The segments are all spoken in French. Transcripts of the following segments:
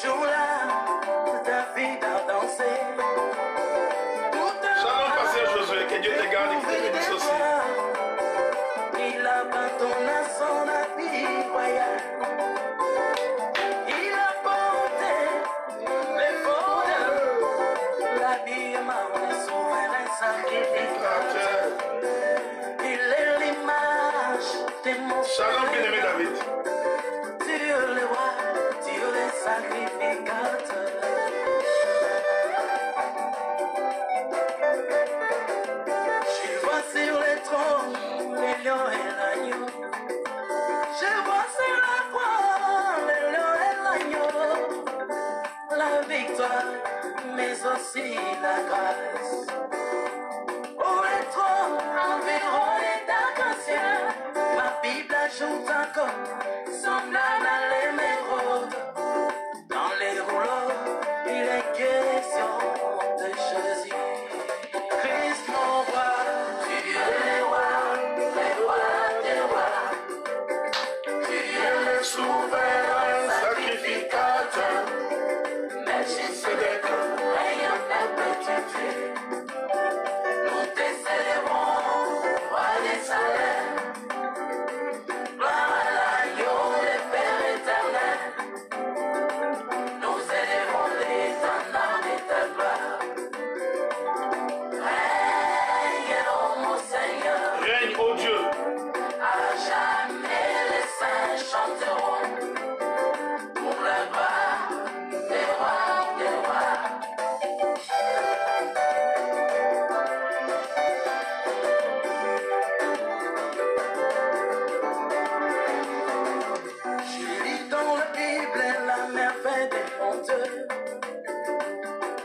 jour-là, ta vie t'a dansé. Shalom, pasteur Josué, que Dieu te garde et qu'il te bénisse aussi. Il a bâtonné son habit royal. Il a porté les fautes. L'habillement est souverain sacrificateur. Il est l'image de mon Shalom, bien-aimé David. Dieu le roi, Dieu le sacrificateur. Je vois sur le trône le lion et l'agneau. Je vois sur la croix le lion et l'agneau. La victoire, mais aussi la grâce. Au le trône environné d'arc-en-ciel, ma Bible ajoute encore, semblable à l'émeraude. Dans les rouleaux, il est question de Jésus. Christ mon roi, tu es le roi des rois. Tu es le souverain sacrificateur. Melchisedec, ayant perpétuité. Nous te célébrons, roi des salaires. Gloire à l'agneau, le Père éternel. Nous célébrons l'étendard de ta gloire. Règne, ô mon Seigneur. Règne, ô Dieu. À jamais les saints chanteront pour la gloire des rois des rois. Je lis dans la Bible la merveille des mon Dieu.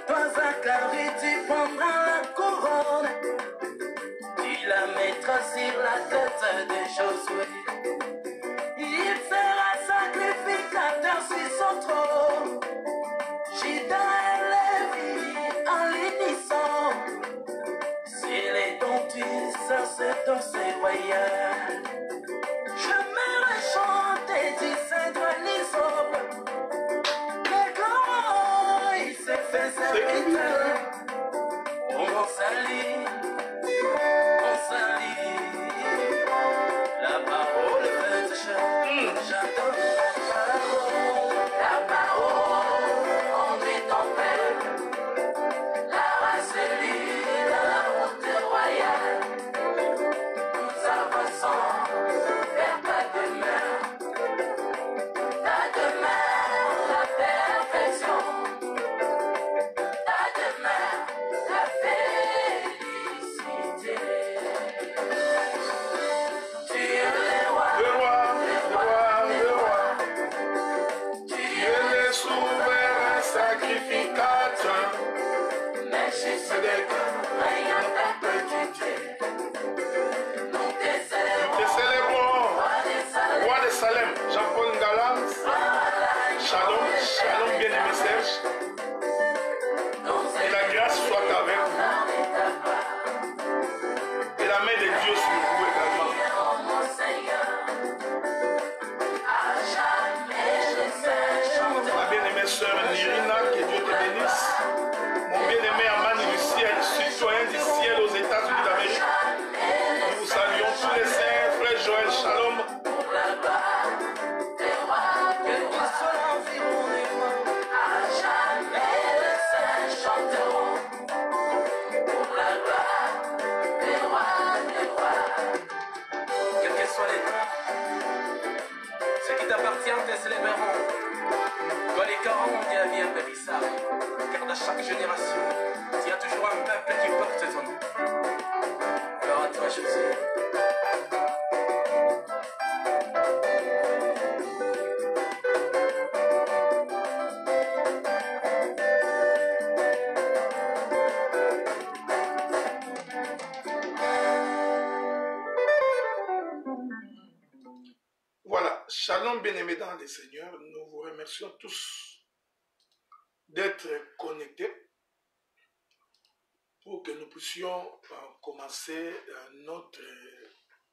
Toi, Zacharie, tu prendras la couronne. Tu la mettras sur la tête de Josué. Il sera sacrificateur sur son trône. Juda et Lévi en l'unisson. S'il est dont tu c'est dans ses royales. Je me chante du cèdre l'hysope. Mais comment il s'est fait serviteur. On salit, la parole fait chair. J'adore la parole, on dit ton père. La race élue, la route royale. Nous avançons vers ta demeure. Ta demeure, la perfection. Ta demeure, la félicité. Tu es le roi, Le roi, le roi, le roi. tu Tu es le souverain sacrificateur. Melchisedec, règne en perpétuité. Nous te Te célébrons, célébrons, roi des salés. roi de Salem, Jean-Paul Ngala. Shalom, shalom, bien-aimé Serge. Et la grâce soit avec vous. Et la main de Dieu sur vous également. Ma bien-aimée sœur Nirina, que Dieu te bénisse. Mon bien-aimé Aman du ciel, citoyen du ciel aux États-Unis d'Amérique. Nous vous saluons tous les saints, frère Joël, shalom. Quels que soient les temps, ce qui t'appartient te célébreront. Toi les 40 et la vie impérissable, car dans chaque génération, il y a toujours un peuple qui porte ton nom. Gloire à toi, Jésus. Voilà, shalom bien-aimés dans les Seigneurs, nous vous remercions tous d'être connectés pour que nous puissions commencer notre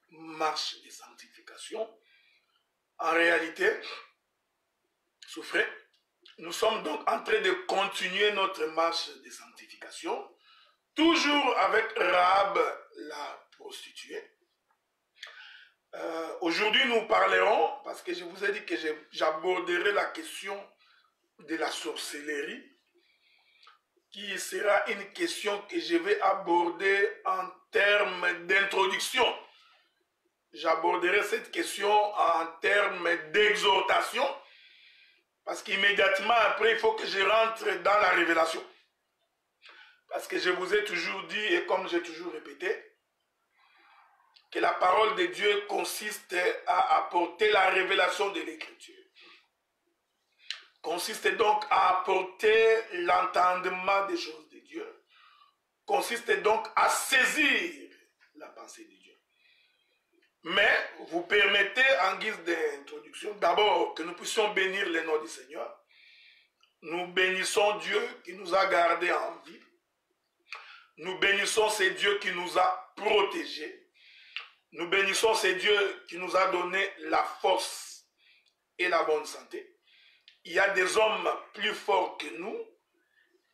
marche de sanctification. En réalité, souffrez, Nous sommes donc en train de continuer notre marche de sanctification, toujours avec Rahab la prostituée. Aujourd'hui, nous parlerons, parce que je vous ai dit que j'aborderai la question de la sorcellerie, qui sera une question que je vais aborder en termes d'introduction. J'aborderai cette question en termes d'exhortation, parce qu'immédiatement après, il faut que je rentre dans la révélation. Parce que je vous ai toujours dit, et comme j'ai toujours répété, que la parole de Dieu consiste à apporter la révélation de l'Écriture. Consiste donc à apporter l'entendement des choses de Dieu. Consiste donc à saisir la pensée de Dieu. Mais vous permettez en guise d'introduction, d'abord que nous puissions bénir le nom du Seigneur. Nous bénissons Dieu qui nous a gardés en vie. Nous bénissons ce Dieu qui nous a protégés. Nous bénissons ce Dieu qui nous a donné la force et la bonne santé. Il y a des hommes plus forts que nous.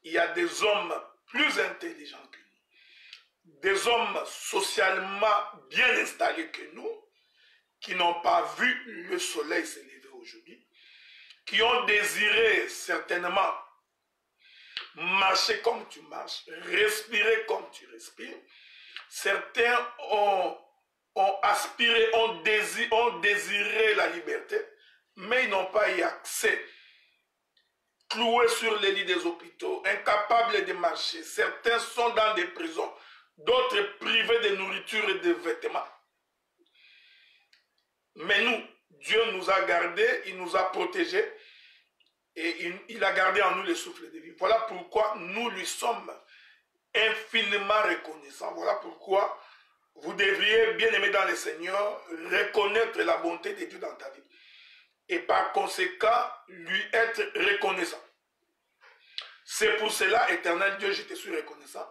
Il y a des hommes plus intelligents que nous. Des hommes socialement bien installés que nous, qui n'ont pas vu le soleil se lever aujourd'hui, qui ont désiré certainement marcher comme tu marches, respirer comme tu respires. Certains ont aspiré, ont désiré la liberté, mais ils n'ont pas eu accès. Cloués sur les lits des hôpitaux, incapables de marcher. Certains sont dans des prisons, d'autres privés de nourriture et de vêtements. Mais nous, Dieu nous a gardés, il nous a protégés et il a gardé en nous le souffle de vie. Voilà pourquoi nous lui sommes infiniment reconnaissants. Voilà pourquoi vous devriez, bien aimé dans le Seigneur, reconnaître la bonté de Dieu dans ta vie. Et par conséquent, lui être reconnaissant. C'est pour cela, éternel Dieu, je te suis reconnaissant.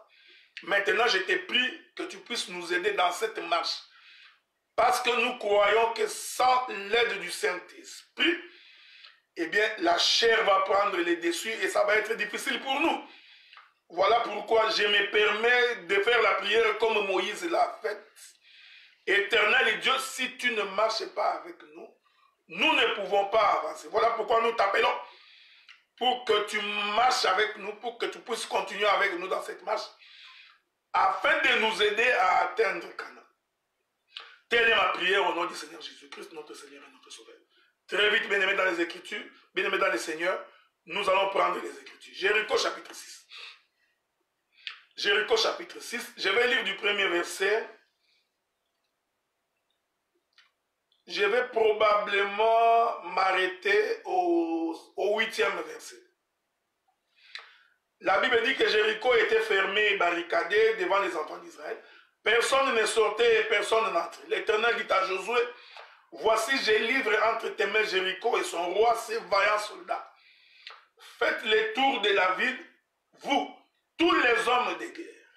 Maintenant, je te prie que tu puisses nous aider dans cette marche. Parce que nous croyons que sans l'aide du Saint-Esprit, eh bien, la chair va prendre les dessus et ça va être difficile pour nous. Voilà pourquoi je me permets de faire la prière comme Moïse l'a faite. Éternel Dieu, si tu ne marches pas avec nous, nous ne pouvons pas avancer. Voilà pourquoi nous t'appelons pour que tu marches avec nous, pour que tu puisses continuer avec nous dans cette marche, afin de nous aider à atteindre Canaan. Telle est ma prière au nom du Seigneur Jésus-Christ, notre Seigneur et notre Sauveur. Très vite, bien-aimés dans les Écritures, bien-aimés dans le Seigneur, nous allons prendre les Écritures. Jéricho chapitre 6. Jéricho chapitre 6, je vais lire du premier verset. Je vais probablement m'arrêter au 8e verset. La Bible dit que Jéricho était fermé et barricadé devant les enfants d'Israël. Personne ne sortait et personne n'entrait. L'Éternel dit à Josué, voici je livre entre tes mains Jéricho et son roi, ses vaillants soldats. Faites le tour de la ville, vous, tous les hommes de guerre.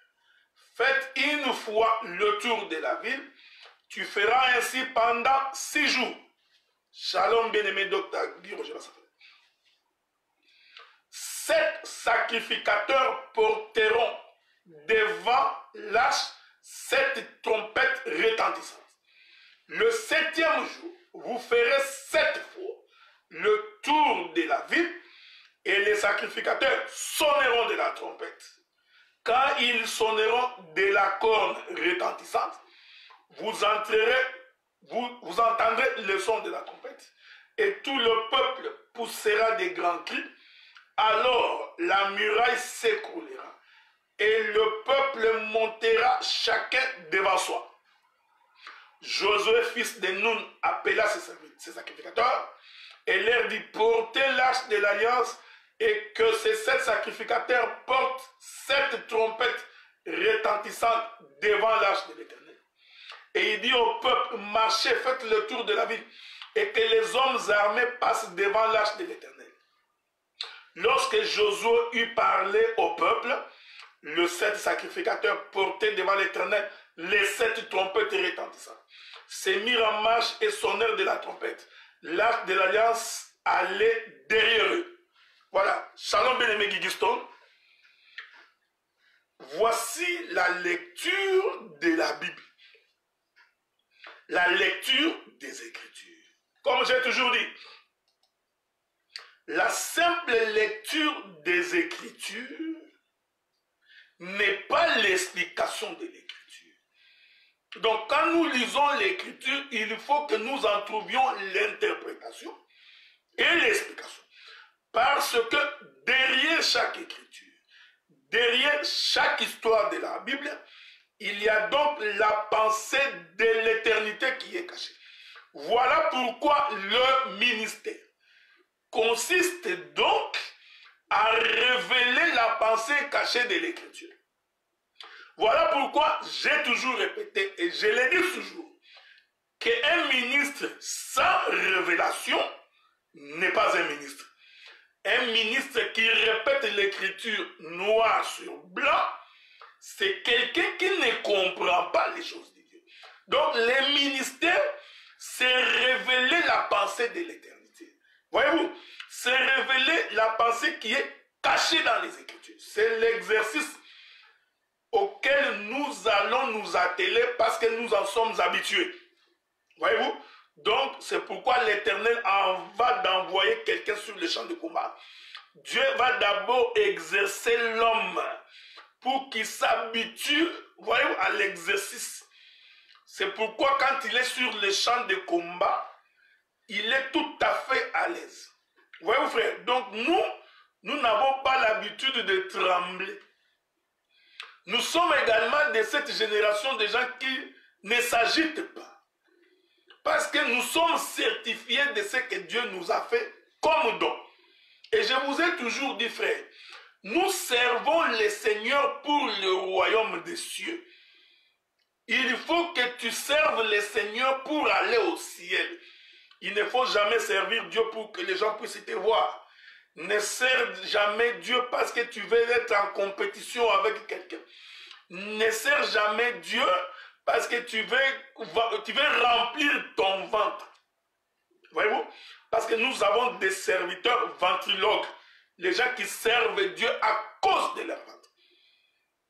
Faites une fois le tour de la ville. Tu feras ainsi pendant 6 jours. Shalom, bien-aimé docteur Guy Roger Massafé. 7 sacrificateurs porteront devant l'arche 7 trompettes retentissantes. Le 7e jour, vous ferez 7 fois le tour de la ville et les sacrificateurs sonneront de la trompette. Quand ils sonneront de la corne retentissante, vous entendrez le son de la trompette et tout le peuple poussera des grands cris. Alors la muraille s'écroulera et le peuple montera chacun devant soi. Josué, fils de Nun, appela ses sacrificateurs et leur dit, portez l'arche de l'alliance et que ces 7 sacrificateurs portent 7 trompettes retentissantes devant l'arche de l'Éternel. Et il dit au peuple, marchez, faites le tour de la ville et que les hommes armés passent devant l'arche de l'Éternel. Lorsque Josué eut parlé au peuple, les 7 sacrificateurs portaient devant l'Éternel les 7 trompettes retentissantes. Se mirent en marche et sonnèrent de la trompette. L'arche de l'alliance allait derrière eux. de Gigiston. Voici la lecture de la Bible. La lecture des Écritures. Comme j'ai toujours dit, la simple lecture des Écritures n'est pas l'explication de l'Écriture. Donc quand nous lisons l'Écriture, il faut que nous en trouvions l'interprétation et l'explication. Parce que derrière chaque Écriture, derrière chaque histoire de la Bible, il y a donc la pensée de l'éternité qui est cachée. Voilà pourquoi le ministère consiste donc à révéler la pensée cachée de l'Écriture. Voilà pourquoi j'ai toujours répété, et je le dis toujours, qu'un ministre sans révélation n'est pas un ministre. Un ministre qui répète l'Écriture noir sur blanc, c'est quelqu'un qui ne comprend pas les choses de Dieu. Donc, le ministère, c'est révéler la pensée de l'éternité. Voyez-vous, c'est révéler la pensée qui est cachée dans les Écritures. C'est l'exercice auquel nous allons nous atteler parce que nous en sommes habitués. Voyez-vous? Donc, c'est pourquoi l'Éternel va d'envoyer quelqu'un sur le champ de combat. Dieu va d'abord exercer l'homme pour qu'il s'habitue, voyez-vous, à l'exercice. C'est pourquoi quand il est sur le champ de combat, il est tout à fait à l'aise. Voyez-vous, frère? Donc, nous n'avons pas l'habitude de trembler. Nous sommes également de cette génération de gens qui ne s'agitent pas. Parce que nous sommes certifiés de ce que Dieu nous a fait comme don. Et je vous ai toujours dit, frère, nous servons le Seigneur pour le royaume des cieux. Il faut que tu serves le Seigneur pour aller au ciel. Il ne faut jamais servir Dieu pour que les gens puissent te voir. Ne sers jamais Dieu parce que tu veux être en compétition avec quelqu'un. Ne sers jamais Dieu parce que tu veux remplir ton ventre. Voyez-vous? Parce que nous avons des serviteurs ventriloques. Les gens qui servent Dieu à cause de leur ventre.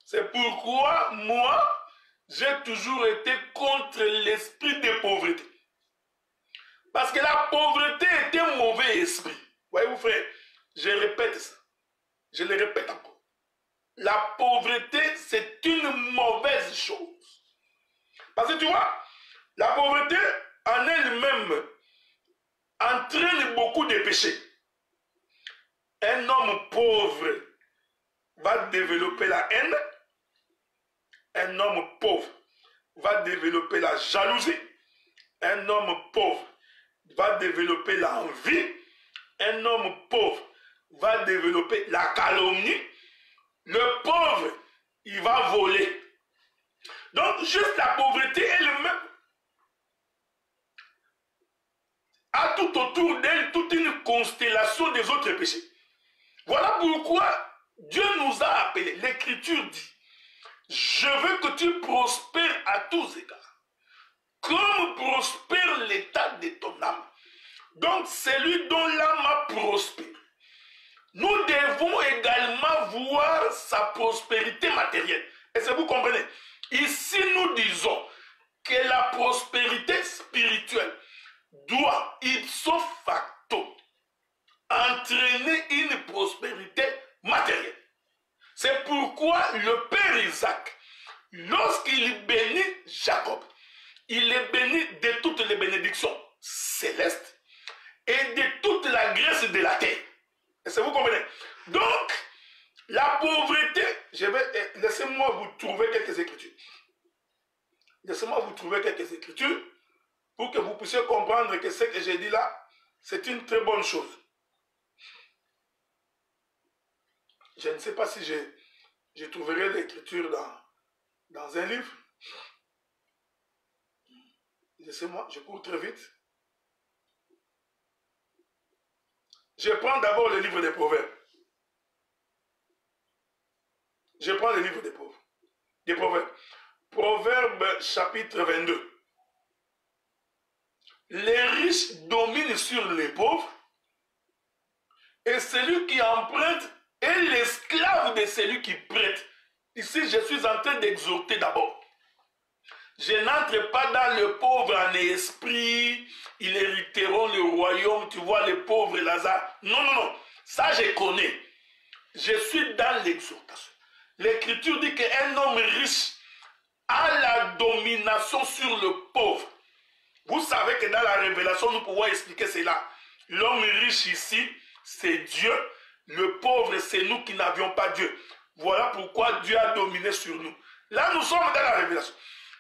C'est pourquoi moi, j'ai toujours été contre l'esprit de pauvreté. Parce que la pauvreté est un mauvais esprit. Voyez-vous, frère, je répète ça. Je le répète encore. La pauvreté, c'est une mauvaise chose. Parce que tu vois, la pauvreté en elle-même entraîne beaucoup de péchés. Un homme pauvre va développer la haine. Un homme pauvre va développer la jalousie. Un homme pauvre va développer l'envie. Un homme pauvre va développer la calomnie. Le pauvre, il va voler. Donc, juste la pauvreté elle-même a tout autour d'elle toute une constellation des autres péchés. Voilà pourquoi Dieu nous a appelés. L'Écriture dit, je veux que tu prospères à tous égards, comme prospère l'état de ton âme. Donc, celui dont l'âme a prospéré, nous devons également voir sa prospérité matérielle. Est-ce que vous comprenez? Ici, nous disons que la prospérité spirituelle doit, ipso facto, entraîner une prospérité matérielle. C'est pourquoi le Père Isaac, lorsqu'il bénit Jacob, il est béni de toutes les bénédictions célestes et de toute la graisse de la terre. Est-ce que vous comprenez? Donc, la pauvreté, laissez-moi vous trouver quelques écritures. Laissez-moi vous trouver quelques écritures pour que vous puissiez comprendre que ce que j'ai dit là, c'est une très bonne chose. Je ne sais pas si je trouverai l'écriture dans un livre. Laissez-moi, je cours très vite. Je prends d'abord le livre des Proverbes. Je prends le livre des Proverbes. Proverbe chapitre 22. Les riches dominent sur les pauvres et celui qui emprunte est l'esclave de celui qui prête. Ici, je suis en train d'exhorter d'abord. Je n'entre pas dans le pauvre en esprit, ils hériteront le royaume, tu vois, les pauvres Lazare. Non, non, non, ça je connais. Je suis dans l'exhortation. L'Écriture dit qu'un homme riche a la domination sur le pauvre. Vous savez que dans la révélation, nous pouvons expliquer cela. L'homme riche ici, c'est Dieu. Le pauvre, c'est nous qui n'avions pas Dieu. Voilà pourquoi Dieu a dominé sur nous. Là, nous sommes dans la révélation.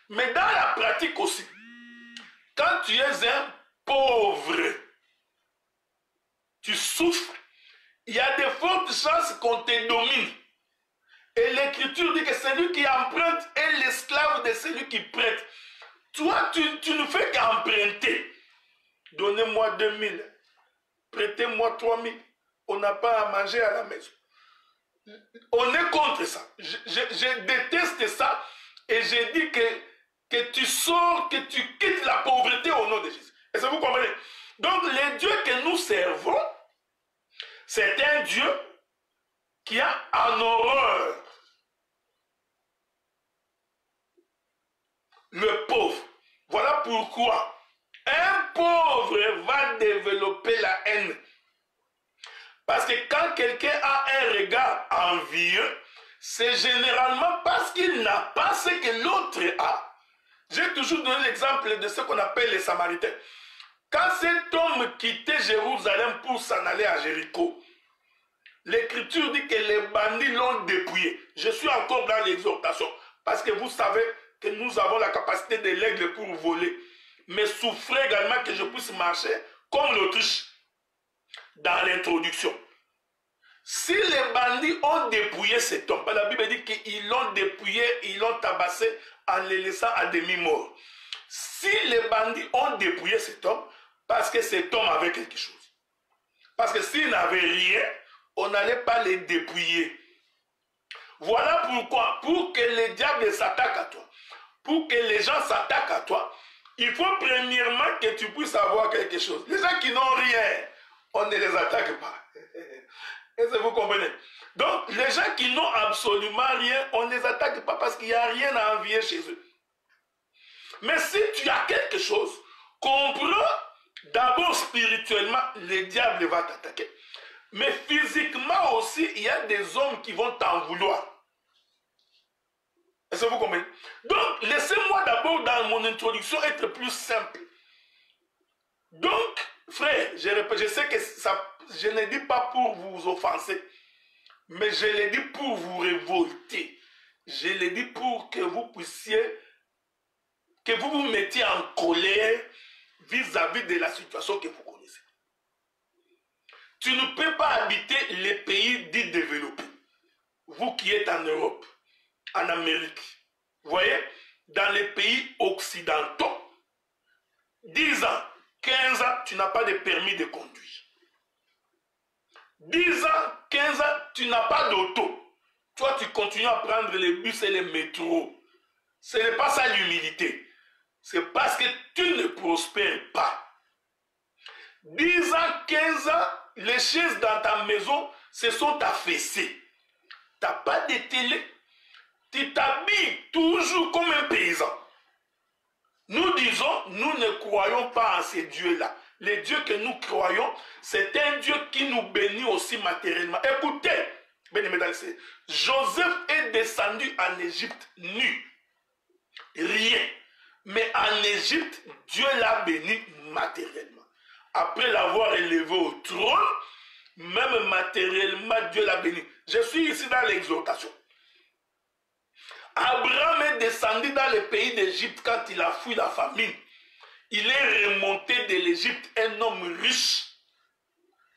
Mais dans la pratique aussi, quand tu es un pauvre, tu souffres, il y a de fortes chances qu'on te domine. Et l'Écriture dit que celui qui emprunte est l'esclave de celui qui prête. Toi, tu ne fais qu'emprunter. Donnez-moi 2000, prêtez-moi 3000. On n'a pas à manger à la maison. On est contre ça. Je déteste ça. Et j'ai dit que tu sors, que tu quittes la pauvreté au nom de Jésus. Est-ce que vous comprenez? Donc, le Dieu que nous servons, c'est un Dieu qui a en horreur le pauvre. Voilà pourquoi un pauvre va développer la haine. Parce que quand quelqu'un a un regard envieux, c'est généralement parce qu'il n'a pas ce que l'autre a. J'ai toujours donné l'exemple de ce qu'on appelle les Samaritains. Quand cet homme quittait Jérusalem pour s'en aller à Jéricho, l'Écriture dit que les bandits l'ont dépouillé. Je suis encore dans l'exhortation. Parce que vous savez que nous avons la capacité de l'aigle pour voler. Mais souffrez également que je puisse marcher comme l'Autriche dans l'introduction. Si les bandits ont dépouillé cet homme, la Bible dit qu'ils l'ont dépouillé, ils l'ont tabassé en le laissant à demi-mort. Si les bandits ont dépouillé cet homme, parce que cet homme avait quelque chose. Parce que s'il n'avait rien, on n'allait pas les dépouiller. Voilà pourquoi, pour que les diables s'attaquent à toi, pour que les gens s'attaquent à toi, il faut premièrement que tu puisses avoir quelque chose. Les gens qui n'ont rien, on ne les attaque pas. Est-ce que vous comprenez? Donc, les gens qui n'ont absolument rien, on ne les attaque pas parce qu'il n'y a rien à envier chez eux. Mais si tu as quelque chose, comprends, d'abord spirituellement, le diable va t'attaquer. Mais physiquement aussi, il y a des hommes qui vont t'en vouloir. Est-ce que vous comprenez? Donc, laissez-moi d'abord dans mon introduction être plus simple. Donc, frère, je sais que ça, je ne dis pas pour vous offenser, mais je le dis pour vous révolter. Je le dis pour que vous puissiez, que vous vous mettiez en colère vis-à-vis de la situation que vous connaissez. Tu ne peux pas habiter les pays dits développés. Vous qui êtes en Europe, en Amérique, vous voyez, dans les pays occidentaux, 10 ans, 15 ans, tu n'as pas de permis de conduire. 10 ans, 15 ans, tu n'as pas d'auto. Toi, tu continues à prendre les bus et les métros. Ce n'est pas ça l'humilité. C'est parce que tu ne prospères pas. 10 ans, 15 ans, les chaises dans ta maison se sont affaissées. Tu n'as pas de télé. Tu t'habilles toujours comme un paysan. Nous disons, nous ne croyons pas en ces dieux-là. Les dieux que nous croyons, c'est un Dieu qui nous bénit aussi matériellement. Écoutez, Joseph est descendu en Égypte nu. Rien. Mais en Égypte, Dieu l'a béni matériellement. Après l'avoir élevé au trône, même matériellement, Dieu l'a béni. Je suis ici dans l'exhortation. Abraham est descendu dans le pays d'Égypte quand il a fui la famine. Il est remonté de l'Égypte un homme riche.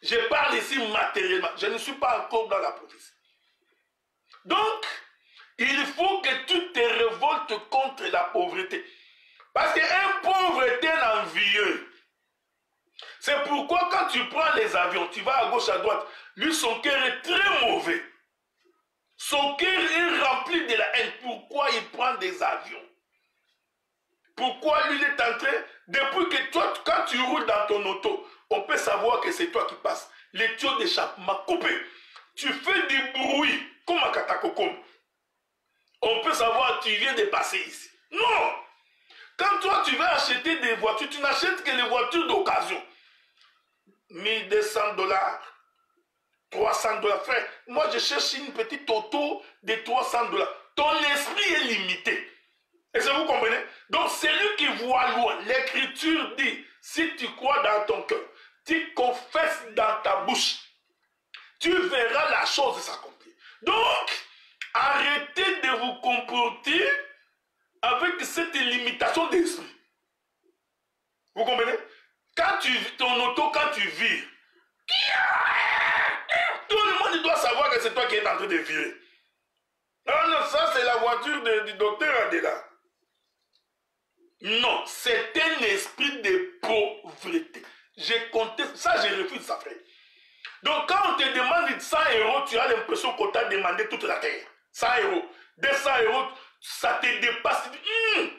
Je parle ici matériellement. Je ne suis pas encore dans la prophétie. Donc, il faut que tu te révoltes contre la pauvreté. Parce qu'un pauvre est un envieux. C'est pourquoi quand tu prends les avions, tu vas à gauche, à droite, lui, son cœur est très mauvais. Son cœur est rempli de la haine. Pourquoi il prend des avions? Pourquoi lui, il est en train, depuis que toi, quand tu roules dans ton auto, on peut savoir que c'est toi qui passes. Les tuyaux d'échappement coupés. tu fais du bruit comme un katakokom. On peut savoir tu viens de passer ici. Non! Quand toi tu vas acheter des voitures, tu n'achètes que les voitures d'occasion. 1200 $, 300 $. Frère, moi je cherche une petite auto de 300 $. Ton esprit est limité. Est-ce que vous comprenez? Donc celui qui voit loin, l'écriture dit, si tu crois dans ton cœur, tu confesses dans ta bouche, tu verras la chose s'accomplir. Donc, arrêtez de vous comporter avec cette limitation d'esprit. Vous comprenez? Quand ton auto, quand tu vires, tout le monde doit savoir que c'est toi qui es en train de virer. Non, non, ça c'est la voiture du docteur Adela. Non, c'est un esprit de pauvreté. J'ai compté, ça je refuse ça, frère. Donc quand on te demande 100 €, tu as l'impression qu'on t'a demandé toute la terre. 100 €, 200 €, ça te dépasse.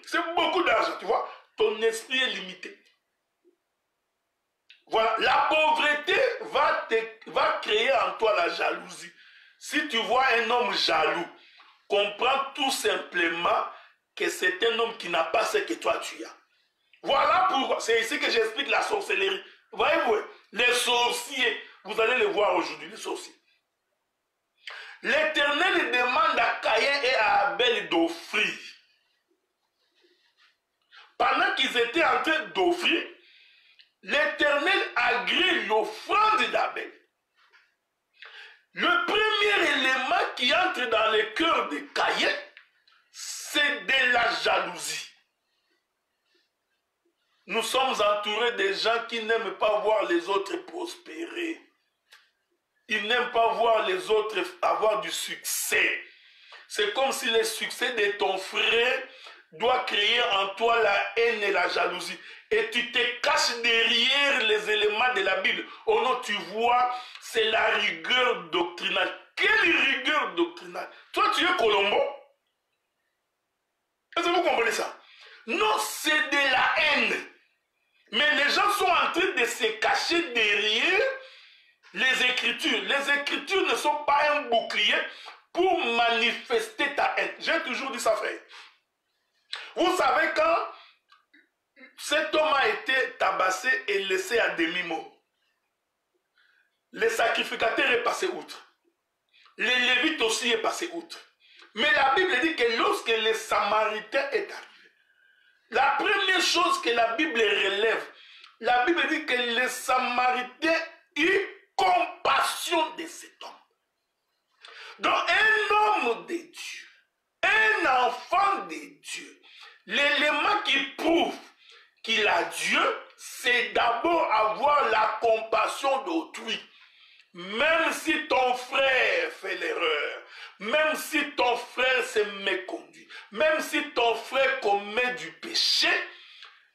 C'est beaucoup d'argent, tu vois. Ton esprit est limité. Voilà, la pauvreté va créer en toi la jalousie. Si tu vois un homme jaloux, comprends tout simplement que c'est un homme qui n'a pas ce que toi tu as. Voilà pourquoi, c'est ici que j'explique la sorcellerie. Voyez-vous, les sorciers, vous allez les voir aujourd'hui, les sorciers. L'Éternel demande à Caïn et à Abel d'offrir. Pendant qu'ils étaient en train d'offrir, l'Éternel agrée l'offrande d'Abel. Le premier élément qui entre dans le cœur de Caïn, c'est de la jalousie. Nous sommes entourés de gens qui n'aiment pas voir les autres prospérer. Ils n'aiment pas voir les autres avoir du succès. C'est comme si le succès de ton frère doit créer en toi la haine et la jalousie. Et tu te caches derrière les éléments de la Bible. Oh non, tu vois, c'est la rigueur doctrinale. Quelle rigueur doctrinale? Toi, tu es Colombo. Est-ce que vous comprenez ça? Non, c'est de la haine. Mais les gens sont en train de se cacher derrière les Écritures. Les Écritures ne sont pas un bouclier pour manifester ta haine. J'ai toujours dit ça, frère. Vous savez, quand cet homme a été tabassé et laissé à demi-mort, le sacrificateur est passé outre. Les Lévites aussi est passé outre. Mais la Bible dit que lorsque les Samaritains est arrivé, la première chose que la Bible relève, la Bible dit que les Samaritains eurent compassion de cet homme. Donc un homme de Dieu, un enfant de Dieu, l'élément qui prouve qu'il a Dieu, c'est d'abord avoir la compassion d'autrui. Même si ton frère fait l'erreur, même si ton frère se méconduit, même si ton frère commet du péché,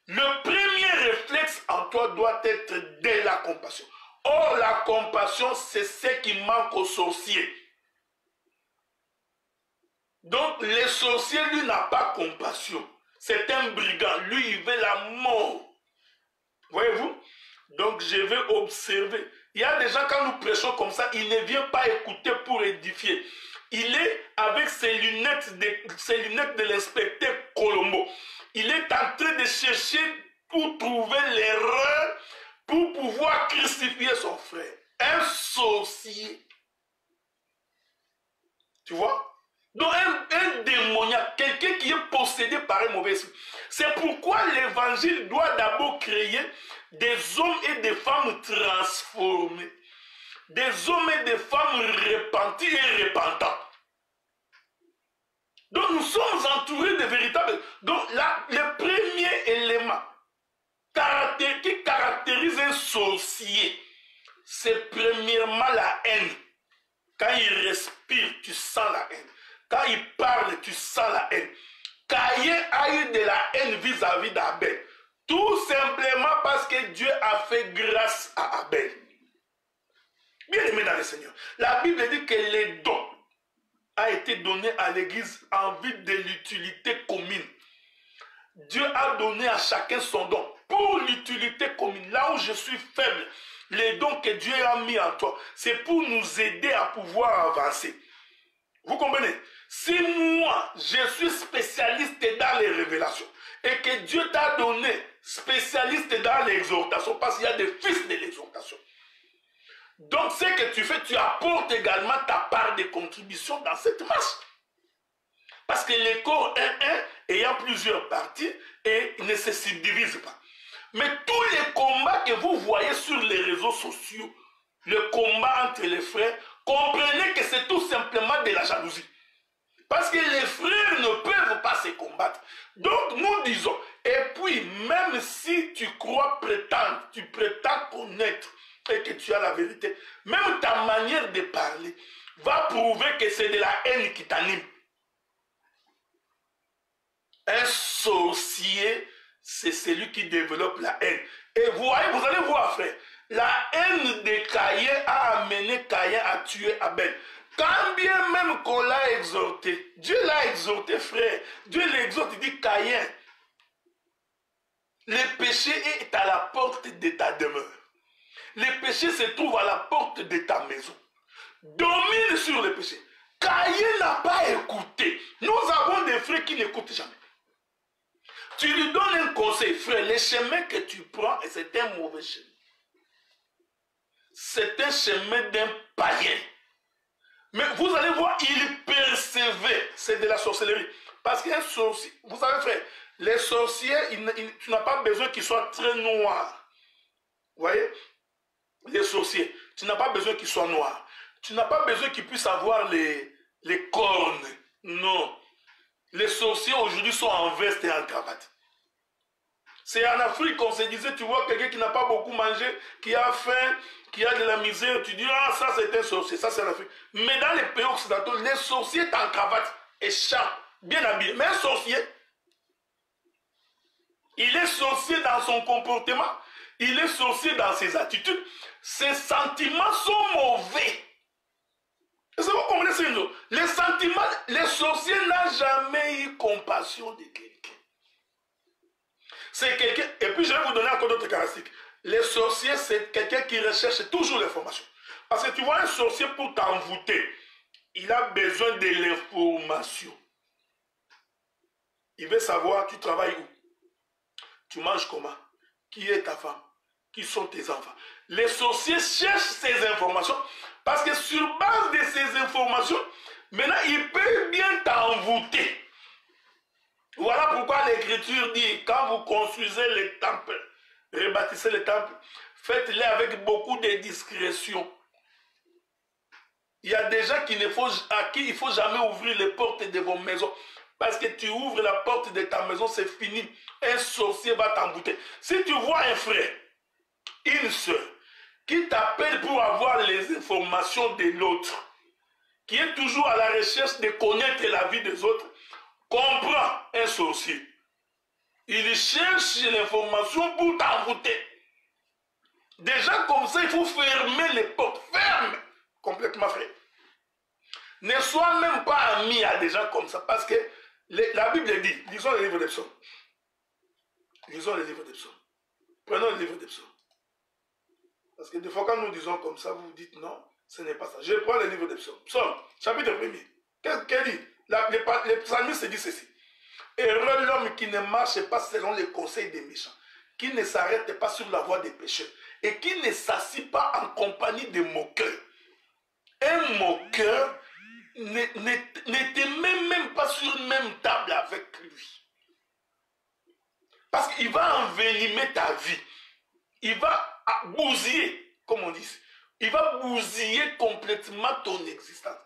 le premier réflexe en toi doit être de la compassion. Or, la compassion, c'est ce qui manque aux sorciers. Donc, le sorcier, lui, n'a pas compassion. C'est un brigand. Lui, il veut la mort. Voyez-vous? Donc, je vais observer. Il y a des gens, quand nous prêchons comme ça, il ne vient pas écouter pour édifier. Il est avec ses lunettes de l'inspecteur Colombo. Il est en train de chercher pour trouver l'erreur, pour pouvoir crucifier son frère. Un sorcier. Tu vois? Donc un démoniaque, quelqu'un qui est possédé par un mauvais esprit. C'est pourquoi l'évangile doit d'abord créer des hommes et des femmes transformés. Des hommes et des femmes repentis et repentants. Donc nous sommes entourés de véritables... Donc là, le premier élément qui caractérise un sorcier, c'est premièrement la haine. Quand il respire, tu sens la haine. Quand il parle, tu sens la haine. Caïn a eu de la haine vis-à-vis d'Abel. Tout simplement parce que Dieu a fait grâce à Abel. Bien aimé dans le Seigneur. La Bible dit que les dons a été donné à l'Église en vue de l'utilité commune. Dieu a donné à chacun son don pour l'utilité commune. Là où je suis faible, les dons que Dieu a mis en toi, c'est pour nous aider à pouvoir avancer. Vous comprenez? Si moi, je suis spécialiste dans les révélations et que Dieu t'a donné spécialiste dans l'exhortation, parce qu'il y a des fils de l'exhortation. Donc, ce que tu fais, tu apportes également ta part de contribution dans cette marche. Parce que le corps est un, ayant plusieurs parties, et ne se subdivise pas. Mais tous les combats que vous voyez sur les réseaux sociaux, le combat entre les frères, comprenez que c'est tout simplement de la jalousie. Parce que les frères ne peuvent pas se combattre. Donc nous disons, et puis même si tu crois prétendre, tu prétends connaître et que tu as la vérité, même ta manière de parler va prouver que c'est de la haine qui t'anime. Un sorcier, c'est celui qui développe la haine. Et vous voyez, vous allez voir, frère, la haine de Caïn a amené Caïn à tuer Abel. Quand bien même qu'on l'a exhorté, Dieu l'a exhorté, frère. Dieu l'exhorte, il dit Caïn, le péché est à la porte de ta demeure. Le péché se trouve à la porte de ta maison. Domine sur le péché. Caïn n'a pas écouté. Nous avons des frères qui n'écoutent jamais. Tu lui donnes un conseil, frère, le chemin que tu prends, c'est un mauvais chemin. C'est un chemin d'un païen. Mais vous allez voir, il persévère. C'est de la sorcellerie. Parce qu'un sorcier, vous savez, frère, les sorciers, tu n'as pas besoin qu'ils soient très noirs. Vous voyez? Les sorciers, tu n'as pas besoin qu'ils soient noirs. Tu n'as pas besoin qu'ils puissent avoir les cornes. Non. Les sorciers aujourd'hui sont en veste et en cravate. C'est en Afrique qu'on se disait, tu vois quelqu'un qui n'a pas beaucoup mangé, qui a faim, qui a de la misère, tu dis, ah ça c'est un sorcier, ça c'est en Afrique. Mais dans les pays occidentaux, les sorciers sont en cravate, écharpe, bien habillé. Mais un sorcier, il est sorcier dans son comportement, il est sorcier dans ses attitudes, ses sentiments sont mauvais. Est-ce que vous comprenez ça? Les sentiments, les sorciers n'ont jamais eu compassion de quelqu'un. C'est quelqu'un, et puis je vais vous donner encore d'autres caractéristiques. Les sorciers, c'est quelqu'un qui recherche toujours l'information. Parce que tu vois un sorcier pour t'envoûter, il a besoin de l'information. Il veut savoir, tu travailles où? Tu manges comment? Qui est ta femme? Qui sont tes enfants? Les sorciers cherchent ces informations parce que sur base de ces informations, maintenant, il peut bien t'envoûter. Voilà pourquoi l'Écriture dit, quand vous construisez les temples, rebâtissez les temples, faites-les avec beaucoup de discrétion. Il y a des gens à qui il ne faut jamais ouvrir les portes de vos maisons. Parce que tu ouvres la porte de ta maison, c'est fini. Un sorcier va t'embouter. Si tu vois un frère, une soeur, qui t'appelle pour avoir les informations de l'autre, qui est toujours à la recherche de connaître la vie des autres, comprends un sorcier. Il cherche l'information pour t'envoûter. Des gens comme ça, il faut fermer les portes. Ferme complètement, frère. Ne sois même pas ami à des gens comme ça. Parce que la Bible dit, lisons le livre des psaumes. Lisons le livre des psaumes. Prenons le livre des psaumes. Parce que des fois, quand nous disons comme ça, vous dites non, ce n'est pas ça. Je prends le livre des psaumes. Psaume, chapitre 1er. Qu'est-ce qu'il dit? Les psalmistes disent ceci. Heureux l'homme qui ne marche pas selon les conseils des méchants, qui ne s'arrête pas sur la voie des pécheurs et qui ne s'assit pas en compagnie des moqueurs. Un moqueur n'était même pas sur une même table avec lui. Parce qu'il va envenimer ta vie. Il va bousiller, comme on dit. Il va bousiller complètement ton existence.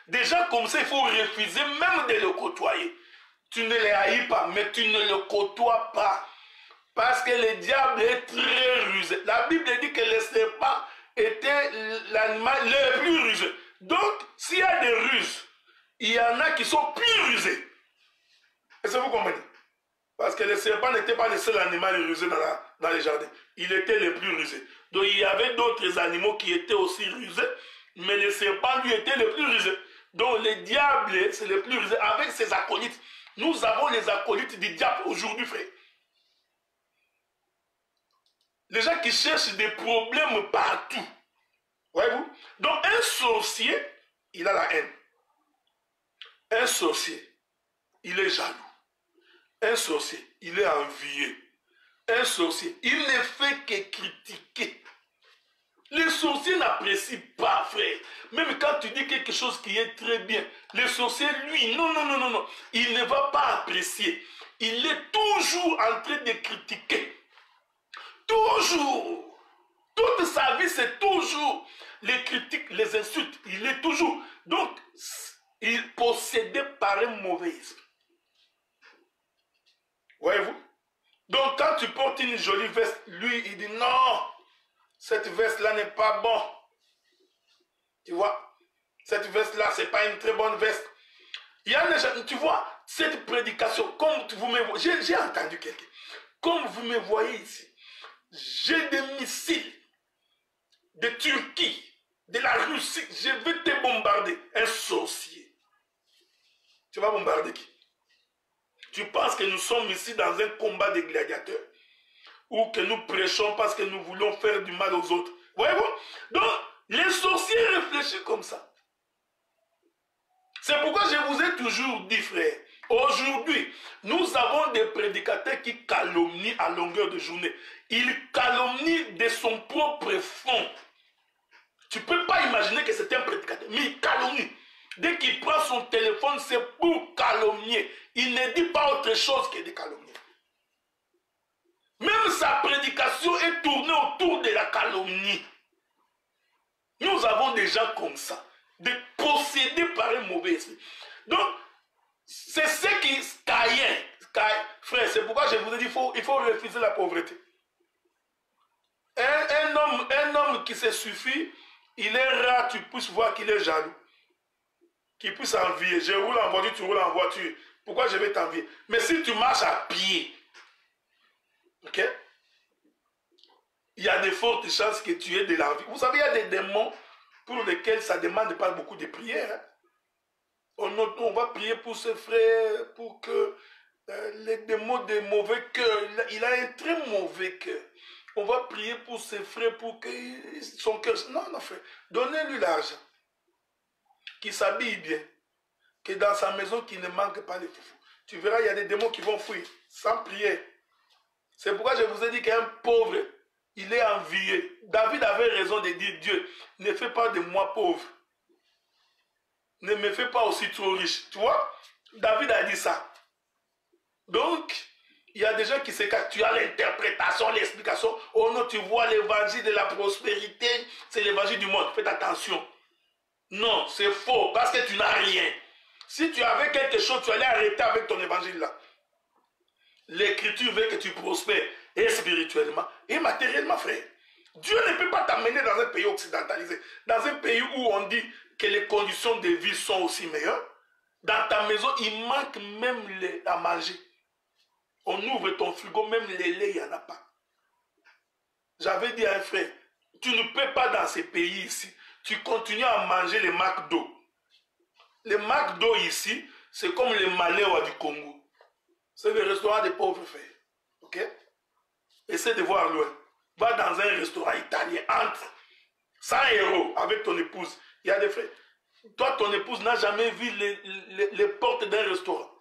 Des gens comme ça, il faut refuser même de le côtoyer. Tu ne les haïs pas, mais tu ne le côtoies pas. Parce que le diable est très rusé. La Bible dit que le serpent était l'animal le plus rusé. Donc, s'il y a des ruses, il y en a qui sont plus rusés. Est-ce que vous comprenez? Parce que le serpent n'était pas le seul animal rusé dans les jardins. Il était le plus rusé. Donc, il y avait d'autres animaux qui étaient aussi rusés, mais le serpent, lui, était le plus rusé. Donc, le diable, c'est le plus rusé avec ses acolytes. Nous avons les acolytes du diable aujourd'hui, frère. Les gens qui cherchent des problèmes partout. Voyez-vous? Donc un sorcier, il a la haine. Un sorcier, il est jaloux. Un sorcier, il est envieux. Un sorcier, il ne fait que critiquer. Les sorciers n'apprécient pas, frère. Même quand tu dis quelque chose qui est très bien, le sorcier, lui, non. Il ne va pas apprécier. Il est toujours en train de critiquer. Toujours. Toute sa vie, c'est toujours les critiques, les insultes. Il est toujours. Donc, il est possédé par un mauvais esprit. Voyez-vous? Donc, quand tu portes une jolie veste, lui, il dit non, cette veste-là n'est pas bonne. Tu vois? Cette veste-là, ce n'est pas une très bonne veste. Il y a des gens, tu vois, cette prédication, comme vous me voyez, j'ai entendu quelqu'un. Comme vous me voyez ici, j'ai des missiles de Turquie, de la Russie, je vais te bombarder. Un sorcier. Tu vas bombarder qui? Tu penses que nous sommes ici dans un combat de gladiateurs? Ou que nous prêchons parce que nous voulons faire du mal aux autres? Voyez-vous? Donc, les sorciers réfléchissent comme ça. C'est pourquoi je vous ai toujours dit, frère, aujourd'hui, nous avons des prédicateurs qui calomnient à longueur de journée. Ils calomnient de son propre fond. Tu ne peux pas imaginer que c'est un prédicateur, mais il calomnie. Dès qu'il prend son téléphone, c'est pour calomnier. Il ne dit pas autre chose que de calomnier. Même sa prédication est tournée autour de la calomnie. Nous avons des gens comme ça, possédés par un mauvais esprit. Donc, c'est ce qui... Frère, c'est pourquoi je vous ai dit il faut refuser la pauvreté. Un homme qui se suffit, il est rare, tu puisses voir qu'il est jaloux. Qu'il puisse envier. Je roule en voiture, tu roules en voiture. Pourquoi je vais t'envier? Mais si tu marches à pied, ok? Il y a de fortes chances que tu aies de l'envie. Vous savez, il y a des démons pour lesquels ça ne demande pas beaucoup de prière. Hein? On va prier pour ses frères, pour que les démons de mauvais cœur, il a un très mauvais cœur. On va prier pour ses frères, pour que son cœur... Non, frère, donnez-lui l'argent. Qu'il s'habille bien. Que dans sa maison, qu'il ne manque pas de foufou. Tu verras, il y a des démons qui vont fuir, sans prier. C'est pourquoi je vous ai dit qu'un pauvre, il est envié. David avait raison de dire, Dieu, ne fais pas de moi pauvre. Ne me fais pas aussi trop riche. Tu vois, David a dit ça. Donc, il y a des gens qui s'écartent. Tu as l'interprétation, l'explication. Oh non, tu vois l'évangile de la prospérité, c'est l'évangile du monde. Faites attention. Non, c'est faux, parce que tu n'as rien. Si tu avais quelque chose, tu allais arrêter avec ton évangile là. L'écriture veut que tu prospères, et spirituellement, et matériellement, frère. Dieu ne peut pas t'amener dans un pays occidentalisé, dans un pays où on dit que les conditions de vie sont aussi meilleures. Dans ta maison, il manque même à manger. On ouvre ton frigo, même les laits, il n'y en a pas. J'avais dit à un frère, tu ne peux pas dans ces pays ici, tu continues à manger les McDo. Les McDo ici, c'est comme les Maléwa du Congo. C'est le restaurant des pauvres frères. Ok? Essaie de voir loin. Va dans un restaurant italien, entre 100 € avec ton épouse. Il y a des frères. Toi, ton épouse n'a jamais vu les portes d'un restaurant.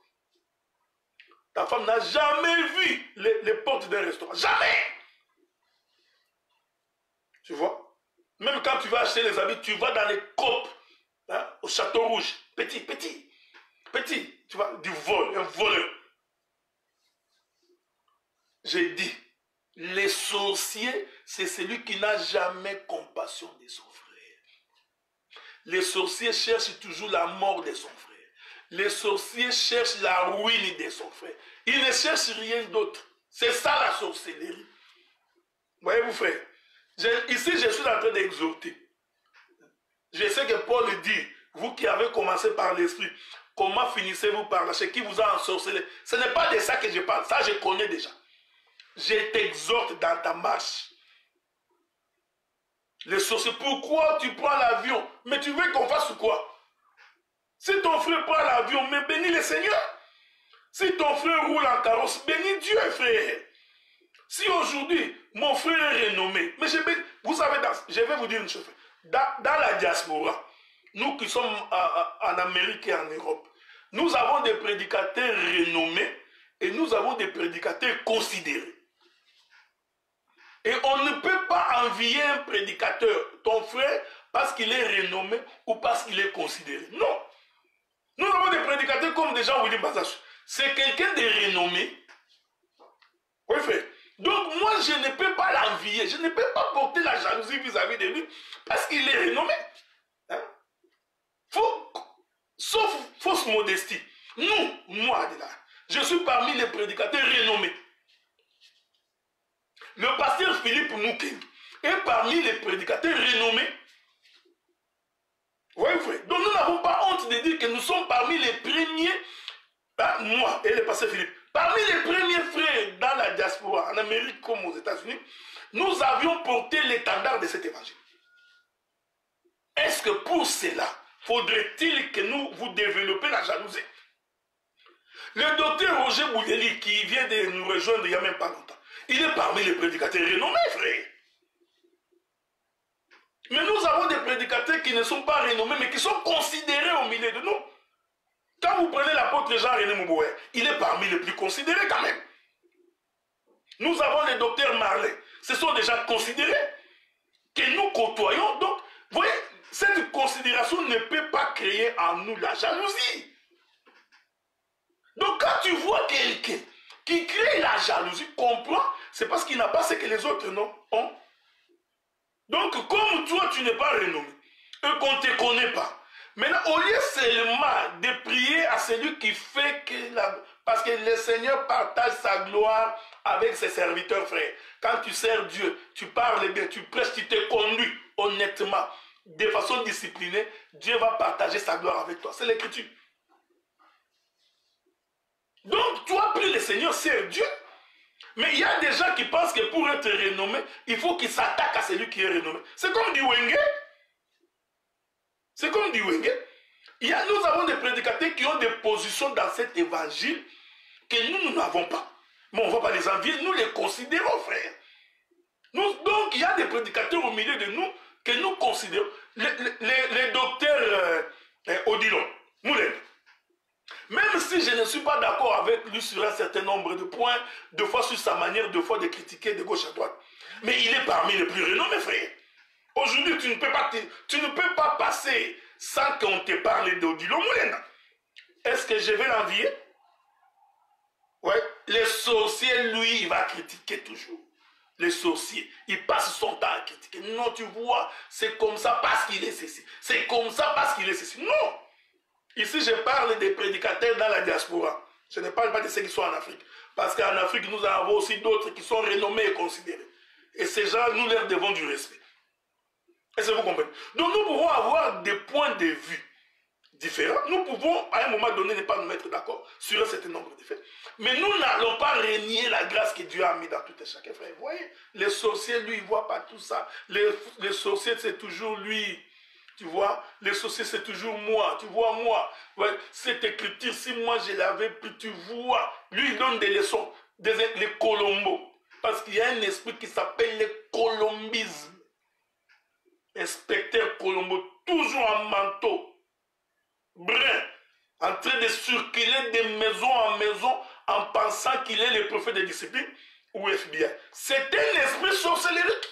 Ta femme n'a jamais vu les portes d'un restaurant. Jamais! Tu vois? Même quand tu vas acheter les habits, tu vas dans les copes, hein, au Château Rouge. Petit, tu vois, du vol, un voleur. J'ai dit, les sorciers, c'est celui qui n'a jamais compassion de son frère. Les sorciers cherchent toujours la mort de son frère. Les sorciers cherchent la ruine de son frère. Ils ne cherchent rien d'autre. C'est ça la sorcellerie. Voyez-vous, frère? Ici, je suis en train d'exhorter. Je sais que Paul dit, vous qui avez commencé par l'esprit, comment finissez-vous par là? Chez qui vous a ensorcelé? Ce n'est pas de ça que je parle. Ça, je connais déjà. Je t'exhorte dans ta marche. Les sorciers, pourquoi tu prends l'avion? Mais tu veux qu'on fasse quoi? Si ton frère prend l'avion, mais bénis le Seigneur. Si ton frère roule en carrosse, bénis Dieu, frère. Si aujourd'hui, mon frère est renommé, mais vous savez, je vais vous dire une chose, dans la diaspora, nous qui sommes en Amérique et en Europe, nous avons des prédicateurs renommés et nous avons des prédicateurs considérés. Et on ne peut pas envier un prédicateur, ton frère, parce qu'il est renommé ou parce qu'il est considéré. Non. Nous avons des prédicateurs comme déjà William Bazach. C'est quelqu'un de renommé. Oui, frère. Donc moi, je ne peux pas l'envier. Je ne peux pas porter la jalousie vis-à-vis de lui parce qu'il est renommé. Hein? Sauf fausse modestie. Moi, je suis parmi les prédicateurs renommés. Le pasteur Philippe Noukeng est parmi les prédicateurs renommés. Oui, frère. Donc nous n'avons pas honte de dire que nous sommes parmi les premiers, moi et le pasteur Philippe, parmi les premiers frères dans la diaspora, en Amérique comme aux États-Unis, nous avions porté l'étendard de cet évangile. Est-ce que pour cela, faudrait-il que vous développions la jalousie? Le docteur Roger Boudeli, qui vient de nous rejoindre il n'y a même pas longtemps, il est parmi les prédicateurs renommés, frère. Mais nous avons des prédicateurs qui ne sont pas renommés, mais qui sont considérés au milieu de nous. Quand vous prenez l'apôtre Jean-René Mouboué, il est parmi les plus considérés quand même. Nous avons les docteurs Marley. Ce sont déjà considérés que nous côtoyons. Donc, vous voyez, cette considération ne peut pas créer en nous la jalousie. Donc, quand tu vois quelqu'un qui crée la jalousie, comprends, c'est parce qu'il n'a pas ce que les autres ont. Donc, comme toi, tu n'es pas renommé, et qu'on ne te connaît pas, maintenant, au lieu seulement de prier à celui qui fait que parce que le Seigneur partage sa gloire avec ses serviteurs, frères. Quand tu sers Dieu, tu parles bien, tu prêches, tu te conduis honnêtement, de façon disciplinée, Dieu va partager sa gloire avec toi. C'est l'écriture. Donc, toi, prie le Seigneur, sers Dieu. Mais il y a des gens qui pensent que pour être renommé, il faut qu'ils s'attaquent à celui qui est renommé. C'est comme du Wenge. C'est comme du Wenge. Nous avons des prédicateurs qui ont des positions dans cet évangile que nous n'avons pas. Mais on ne va pas les envier, nous les considérons, frère. Donc, il y a des prédicateurs au milieu de nous que nous considérons. Les docteurs Odilon, Moulin. Même si je ne suis pas d'accord avec lui sur un certain nombre de points, deux fois sur sa manière, deux fois de critiquer de gauche à droite, mais il est parmi les plus renommés, frère. Aujourd'hui, tu ne peux pas passer sans qu'on te parle d'Odilon Moulin. Est-ce que je vais l'envier? Ouais. Les sorciers, lui, il va critiquer toujours. Les sorciers, il passe son temps à critiquer. Non, tu vois, c'est comme ça parce qu'il est ceci. C'est comme ça parce qu'il est ceci. Non. Ici, je parle des prédicateurs dans la diaspora. Je ne parle pas de ceux qui sont en Afrique. Parce qu'en Afrique, nous avons aussi d'autres qui sont renommés et considérés. Et ces gens, nous leur devons du respect. Est-ce que vous comprenez? Donc, nous pouvons avoir des points de vue différents. Nous pouvons, à un moment donné, ne pas nous mettre d'accord sur un certain nombre de faits. Mais nous n'allons pas renier la grâce que Dieu a mis dans tout et chacun, frère. Vous voyez, les sorciers, lui, ils ne voient pas tout ça. Les sorciers, c'est toujours lui. Tu vois, les sorciers, c'est toujours moi. Tu vois, moi. Ouais, cette écriture, si moi je l'avais pris, tu vois. Lui, il donne des leçons. Les colombos. Parce qu'il y a un esprit qui s'appelle le colombisme. Inspecteur Colombo, toujours en manteau, brun, en train de circuler de maison en maison en pensant qu'il est le prophète de discipline ou FBI. C'est un esprit sorcellérique.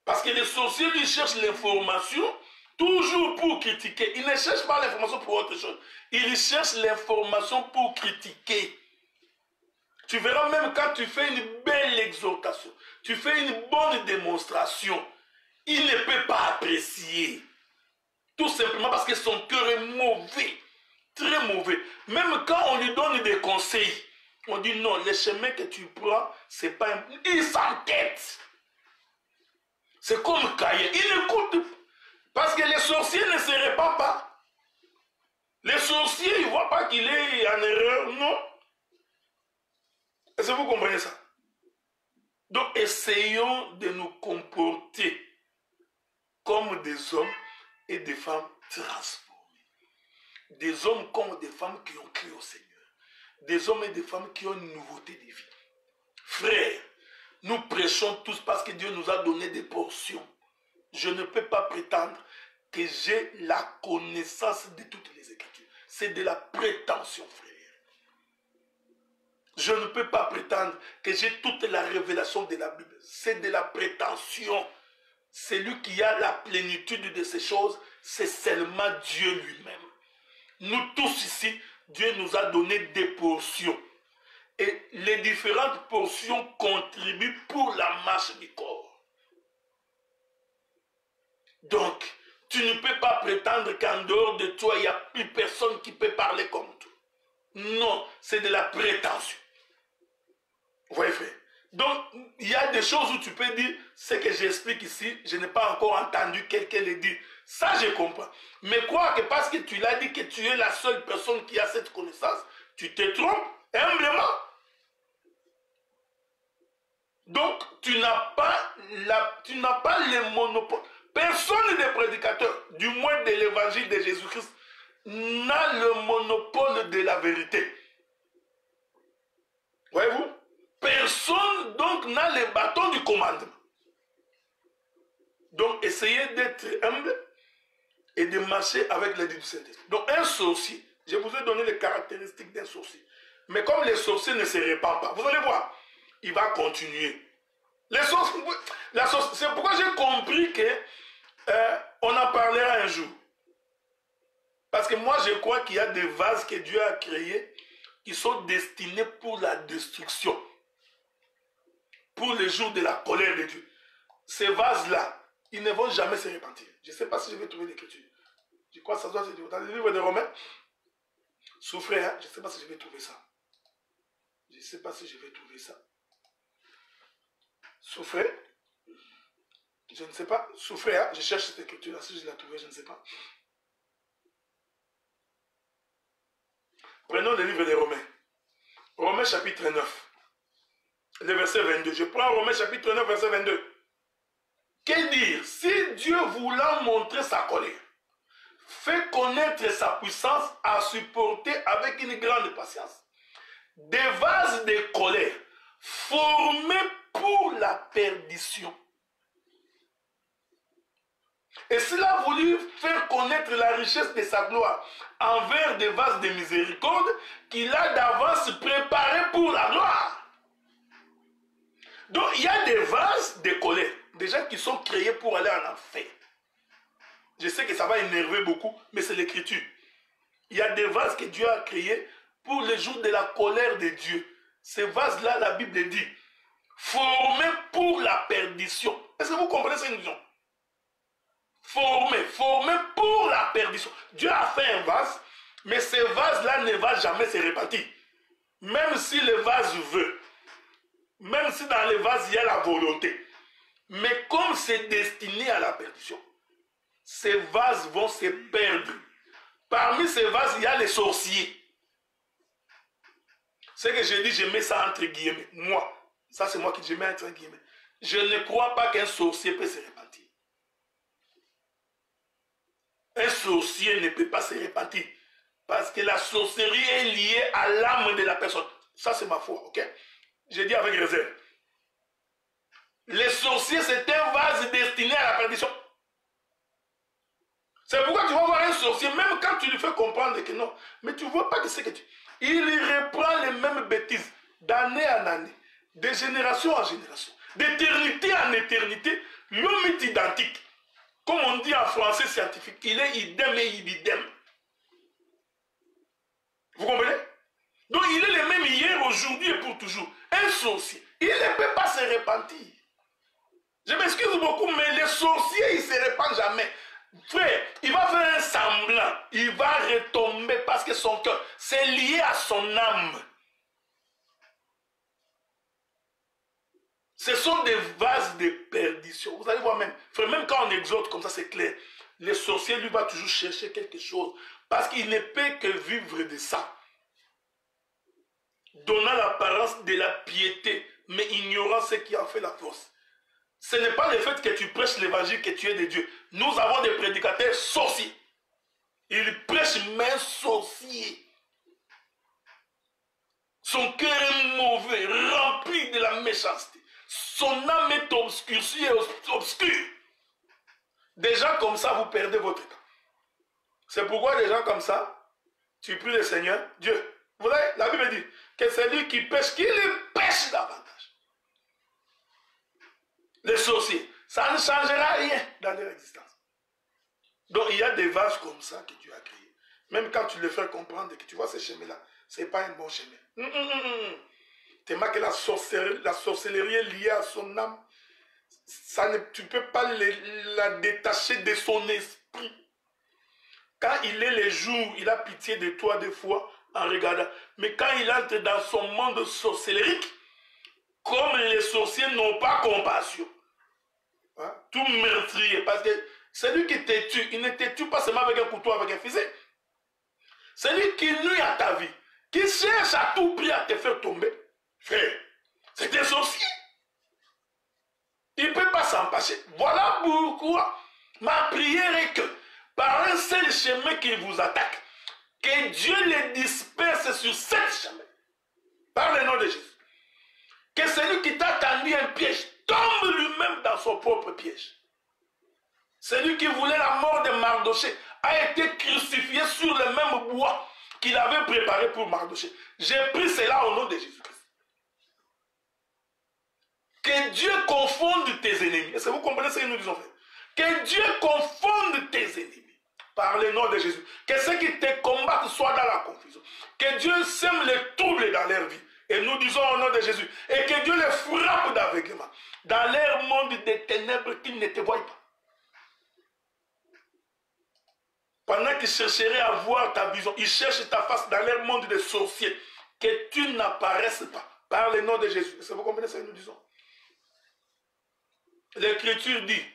Parce que les sorciers, lui, cherchent l'information toujours pour critiquer. Ils ne cherchent pas l'information pour autre chose. Ils cherchent l'information pour critiquer. Tu verras même quand tu fais une belle exhortation, tu fais une bonne démonstration, il ne peut pas apprécier. Tout simplement parce que son cœur est mauvais, très mauvais. Même quand on lui donne des conseils, on dit non, le chemin que tu prends, c'est pas un... Il s'entête. C'est comme Caïn. Il écoute. Parce que les sorciers ne se répandent pas. Les sorciers, ils ne voient pas qu'il est en erreur, non. Est-ce que vous comprenez ça? Donc, essayons de nous comporter comme des hommes et des femmes transformés. Des hommes comme des femmes qui ont cru au Seigneur. des hommes et des femmes qui ont une nouveauté de vie. Frères, nous prêchons tous parce que Dieu nous a donné des portions. Je ne peux pas prétendre que j'ai la connaissance de toutes les Écritures. C'est de la prétention, frère. Je ne peux pas prétendre que j'ai toute la révélation de la Bible. C'est de la prétention. Celui qui a la plénitude de ces choses, c'est seulement Dieu lui-même. Nous tous ici, Dieu nous a donné des portions. Et les différentes portions contribuent pour la marche du corps. Donc, tu ne peux pas prétendre qu'en dehors de toi, il n'y a plus personne qui peut parler comme toi. Non, c'est de la prétention. Vous voyez, frère? Donc, il y a des choses où tu peux dire, ce que j'explique ici, je n'ai pas encore entendu quelqu'un le dire. Ça, je comprends. Mais crois que parce que tu l'as dit que tu es la seule personne qui a cette connaissance, tu te trompes humblement. Donc, tu n'as pas le monopole. Personne des prédicateurs, du moins de l'évangile de Jésus-Christ, n'a le monopole de la vérité. Voyez-vous? Personne donc n'a le bâton du commandement. Donc essayez d'être humble et de marcher avec l'aide du Saint-Esprit. Donc un sorcier, je vous ai donné les caractéristiques d'un sorcier. Mais comme les sorciers ne se répandent pas, vous allez voir, il va continuer. Les sorciers, c'est pourquoi j'ai compris que on en parlera un jour. Parce que moi je crois qu'il y a des vases que Dieu a créés qui sont destinés pour la destruction. Pour les jours de la colère de Dieu. Ces vases-là, ils ne vont jamais se repentir. Je ne sais pas si je vais trouver l'écriture. Je crois que ça doit se dire dans le livre de Romains. Souffrez, hein? Je ne sais pas si je vais trouver ça. Je ne sais pas si je vais trouver ça. Souffrez. Je ne sais pas. Souffrez, hein? Je cherche cette écriture-là. Si je l'ai trouvée, je ne sais pas. Prenons le livre de Romains. Romains chapitre 9. Le verset 22. Je prends Romains chapitre 9, verset 22. Que dire? Si Dieu voulant montrer sa colère, fait connaître sa puissance à supporter avec une grande patience des vases de colère formés pour la perdition. Et s'il a voulu faire connaître la richesse de sa gloire envers des vases de miséricorde qu'il a d'avance préparés pour la gloire. Donc il y a des vases de colère, des gens qui sont créés pour aller en enfer. Je sais que ça va énerver beaucoup, mais c'est l'écriture. Il y a des vases que Dieu a créés pour les jours de la colère de Dieu. Ces vases-là, la Bible dit, formés pour la perdition. Est-ce que vous comprenez cette notion? Formés pour la perdition. Dieu a fait un vase, mais ce vase-là ne va jamais se repentir. Même si le vase veut. Même si dans le vase, il y a la volonté. Mais comme c'est destiné à la perdition, ces vases vont se perdre. Parmi ces vases, il y a les sorciers. Ce que je dis, je mets ça entre guillemets. Moi, ça c'est moi qui je mets entre guillemets. Je ne crois pas qu'un sorcier peut se repentir. Un sorcier ne peut pas se repentir. Parce que la sorcellerie est liée à l'âme de la personne. Ça c'est ma foi, ok? Je dis avec réserve. Les sorciers, c'est un vase destiné à la perdition. C'est pourquoi tu vas voir un sorcier, même quand tu lui fais comprendre que non, mais tu ne vois pas que c'est que tu... Il reprend les mêmes bêtises d'année en année, de génération en génération, d'éternité en éternité. L'homme est identique. Comme on dit en français scientifique, il est idem et idem. Vous comprenez? Donc il est le même hier, aujourd'hui et pour toujours. Un sorcier, il ne peut pas se repentir. Je m'excuse beaucoup, mais les sorciers, ils ne se répandent jamais. Frère, il va faire un semblant. Il va retomber parce que son cœur, c'est lié à son âme. Ce sont des vases de perdition. Vous allez voir même, frère, même quand on exhorte comme ça, c'est clair. Le sorcier, lui, va toujours chercher quelque chose. Parce qu'il ne peut que vivre de ça. Donnant l'apparence de la piété, mais ignorant ce qui en fait la force. Ce n'est pas le fait que tu prêches l'évangile que tu es de Dieu. Nous avons des prédicateurs sorciers. Ils prêchent mais sorciers. Son cœur est mauvais, rempli de la méchanceté. Son âme est obscurcie et obscure. Des gens comme ça, vous perdez votre temps. C'est pourquoi des gens comme ça, tu pries le Seigneur, Dieu. Vous voyez, la Bible dit que c'est lui qui pêche, qu'il pêche davantage. Les sorciers, ça ne changera rien dans leur existence. Donc il y a des vases comme ça que Dieu a créés. Même quand tu le fais comprendre que tu vois ce chemin-là, ce n'est pas un bon chemin. Tellement que la sorcellerie est liée à son âme. Tu ne peux pas la détacher de son esprit. Quand il est les jours, il a pitié de toi des fois en regardant. Mais quand il entre dans son monde sorcellerique, comme les sorciers n'ont pas compassion, hein, tout meurtrier, parce que celui qui te tue, il ne te tue pas seulement avec un couteau, avec un fusil. Celui qui nuit à ta vie, qui cherche à tout prix à te faire tomber, frère, c'est un sorcier. Il ne peut pas s'en passer. Voilà pourquoi ma prière est que par un seul chemin qui vous attaque, que Dieu les disperse sur 7 chemins. Par le nom de Jésus. Que celui qui t'a tendu un piège tombe lui-même dans son propre piège. Celui qui voulait la mort de Mardoché a été crucifié sur le même bois qu'il avait préparé pour Mardoché. J'ai pris cela au nom de Jésus-Christ. Que Dieu confonde tes ennemis. Est-ce que vous comprenez ce que nous disons, frère? Que Dieu confonde tes ennemis. Par le nom de Jésus. Que ceux qui te combattent soient dans la confusion. Que Dieu sème les troubles dans leur vie. Et nous disons au nom de Jésus. Et que Dieu les frappe d'aveuglement. Dans leur monde des ténèbres qu'ils ne te voient pas. Pendant qu'ils chercheraient à voir ta vision, ils cherchent ta face dans leur monde des sorciers. Que tu n'apparaisses pas. Par le nom de Jésus. Est-ce que vous comprenez ce que nous disons? L'Écriture dit,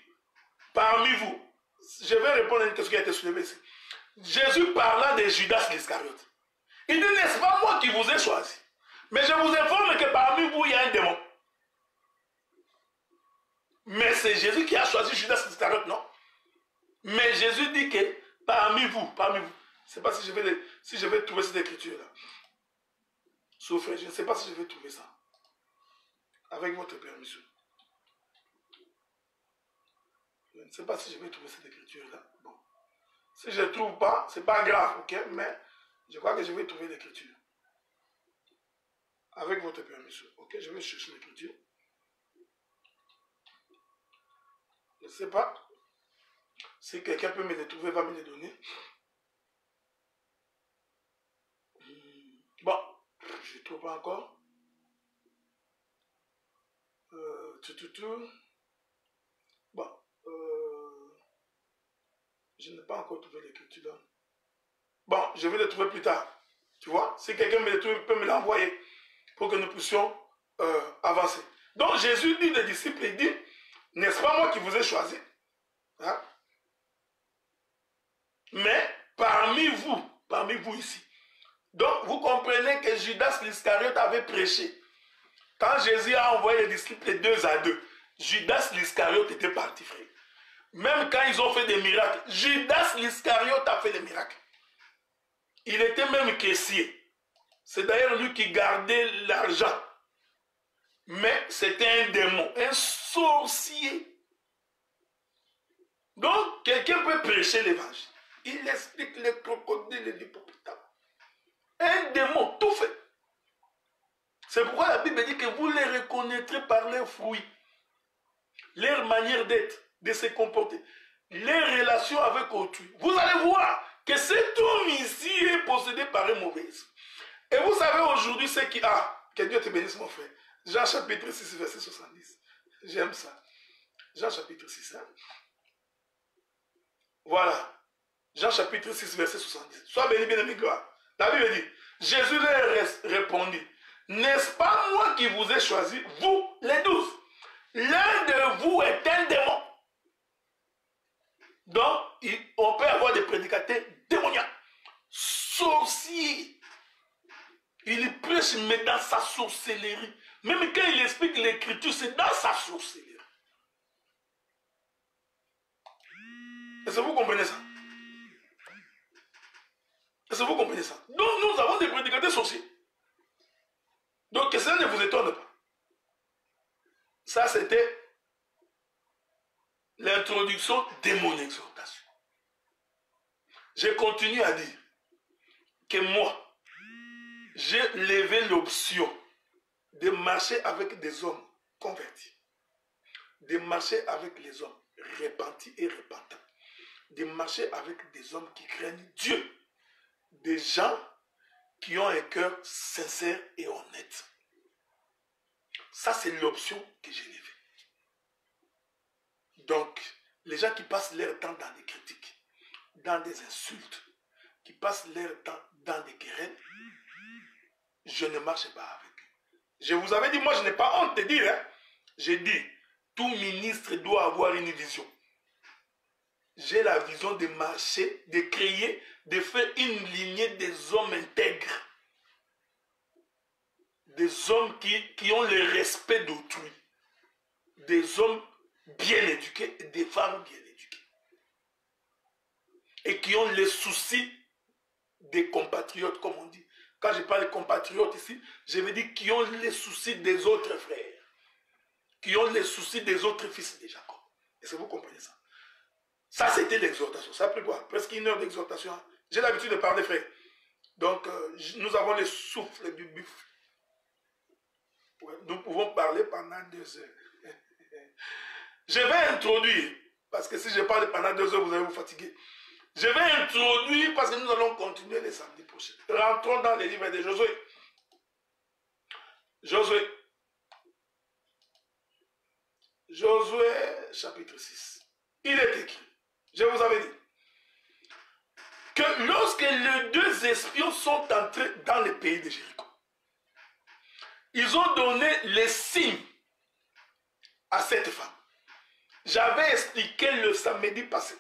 parmi vous, je vais répondre à une question qui a été soulevée ici. Jésus parlant de Judas l'Iscariote. Il dit, n'est-ce pas moi qui vous ai choisi? Mais je vous informe que parmi vous, il y a un démon. Mais c'est Jésus qui a choisi Judas l'Iscariote, non? Mais Jésus dit que parmi vous, je ne sais pas si je vais trouver cette écriture-là. Souffrez, je ne sais pas si je vais trouver ça. Avec votre permission. Je ne sais pas si je vais trouver cette écriture-là. Bon. Si je ne trouve pas, ce n'est pas grave, ok? Mais je crois que je vais trouver l'écriture. Avec votre permission. Ok, je vais chercher l'écriture. Je ne sais pas. Si quelqu'un peut me les trouver, va me les donner. Bon, je ne trouve pas encore. Bon. Je n'ai pas encore trouvé l'écriture là. Bon, je vais le trouver plus tard. Tu vois, si quelqu'un me le trouve, il peut me l'envoyer pour que nous puissions avancer. Donc Jésus dit aux disciples, il dit, n'est-ce pas moi qui vous ai choisi? Hein? Mais parmi vous ici. Donc vous comprenez que Judas l'Iscariote avait prêché. Quand Jésus a envoyé les disciples 2 à 2, Judas l'Iscariote était parti, frère. Même quand ils ont fait des miracles, Judas l'Iscariote a fait des miracles. Il était même caissier. C'est d'ailleurs lui qui gardait l'argent. Mais c'était un démon, un sorcier. Donc, quelqu'un peut prêcher l'évangile. Il explique les crocodiles et l'hippopotame. Un démon, tout fait. C'est pourquoi la Bible dit que vous les reconnaîtrez par leurs fruits. Leur manière d'être, de se comporter. Les relations avec autrui. Vous allez voir que cet homme ici est possédé par un mauvais esprit. Et vous savez aujourd'hui ce qui a. Que Dieu te bénisse mon frère. Jean chapitre 6 verset 70. J'aime ça. Jean chapitre 6. Hein? Voilà. Jean chapitre 6 verset 70. Sois béni, bien-aimé, gloire. La Bible dit, Jésus leur répondit, n'est-ce pas moi qui vous ai choisi, vous les 12? L'un de vous est un démon. Donc, on peut avoir des prédicateurs démoniaques, sorciers. Il prêche, mais dans sa sorcellerie. Même quand il explique l'écriture, c'est dans sa sorcellerie. Est-ce que vous comprenez ça? Est-ce que vous comprenez ça? Donc, nous avons des prédicateurs sorciers. Donc que ça ne vous étonne pas. Ça, c'était l'introduction de mon exhortation. Je continue à dire que moi, j'ai levé l'option de marcher avec des hommes convertis, de marcher avec les hommes repentis et repentants, de marcher avec des hommes qui craignent Dieu, des gens qui ont un cœur sincère et honnête. Ça, c'est l'option que j'ai levée. Donc, les gens qui passent leur temps dans des critiques, dans des insultes, qui passent leur temps dans des querelles, je ne marche pas avec eux. Je vous avais dit, moi je n'ai pas honte de dire, hein? J'ai dit, tout ministre doit avoir une vision. J'ai la vision de marcher, de créer, de faire une lignée des hommes intègres. Des hommes qui ont le respect d'autrui. Des hommes bien éduqués et des femmes bien éduquées. Et qui ont les soucis des compatriotes, comme on dit. Quand je parle de compatriotes ici, je veux dire qui ont les soucis des autres frères. Qui ont les soucis des autres fils de Jacob. Est-ce que vous comprenez ça? Ça, c'était l'exhortation. Ça a pris quoi? Presque 1 heure d'exhortation. J'ai l'habitude de parler, frère. Donc, nous avons le souffle du buffle. Ouais, nous pouvons parler pendant 2 heures. Je vais introduire, parce que si je parle pendant 2 heures, vous allez vous fatiguer. Je vais introduire, parce que nous allons continuer les samedis prochains. Rentrons dans les livres de Josué. Josué, chapitre 6. Il est écrit, je vous avais dit, que lorsque les 2 espions sont entrés dans le pays de Jéricho, ils ont donné les signes à cette femme. J'avais expliqué le samedi passé.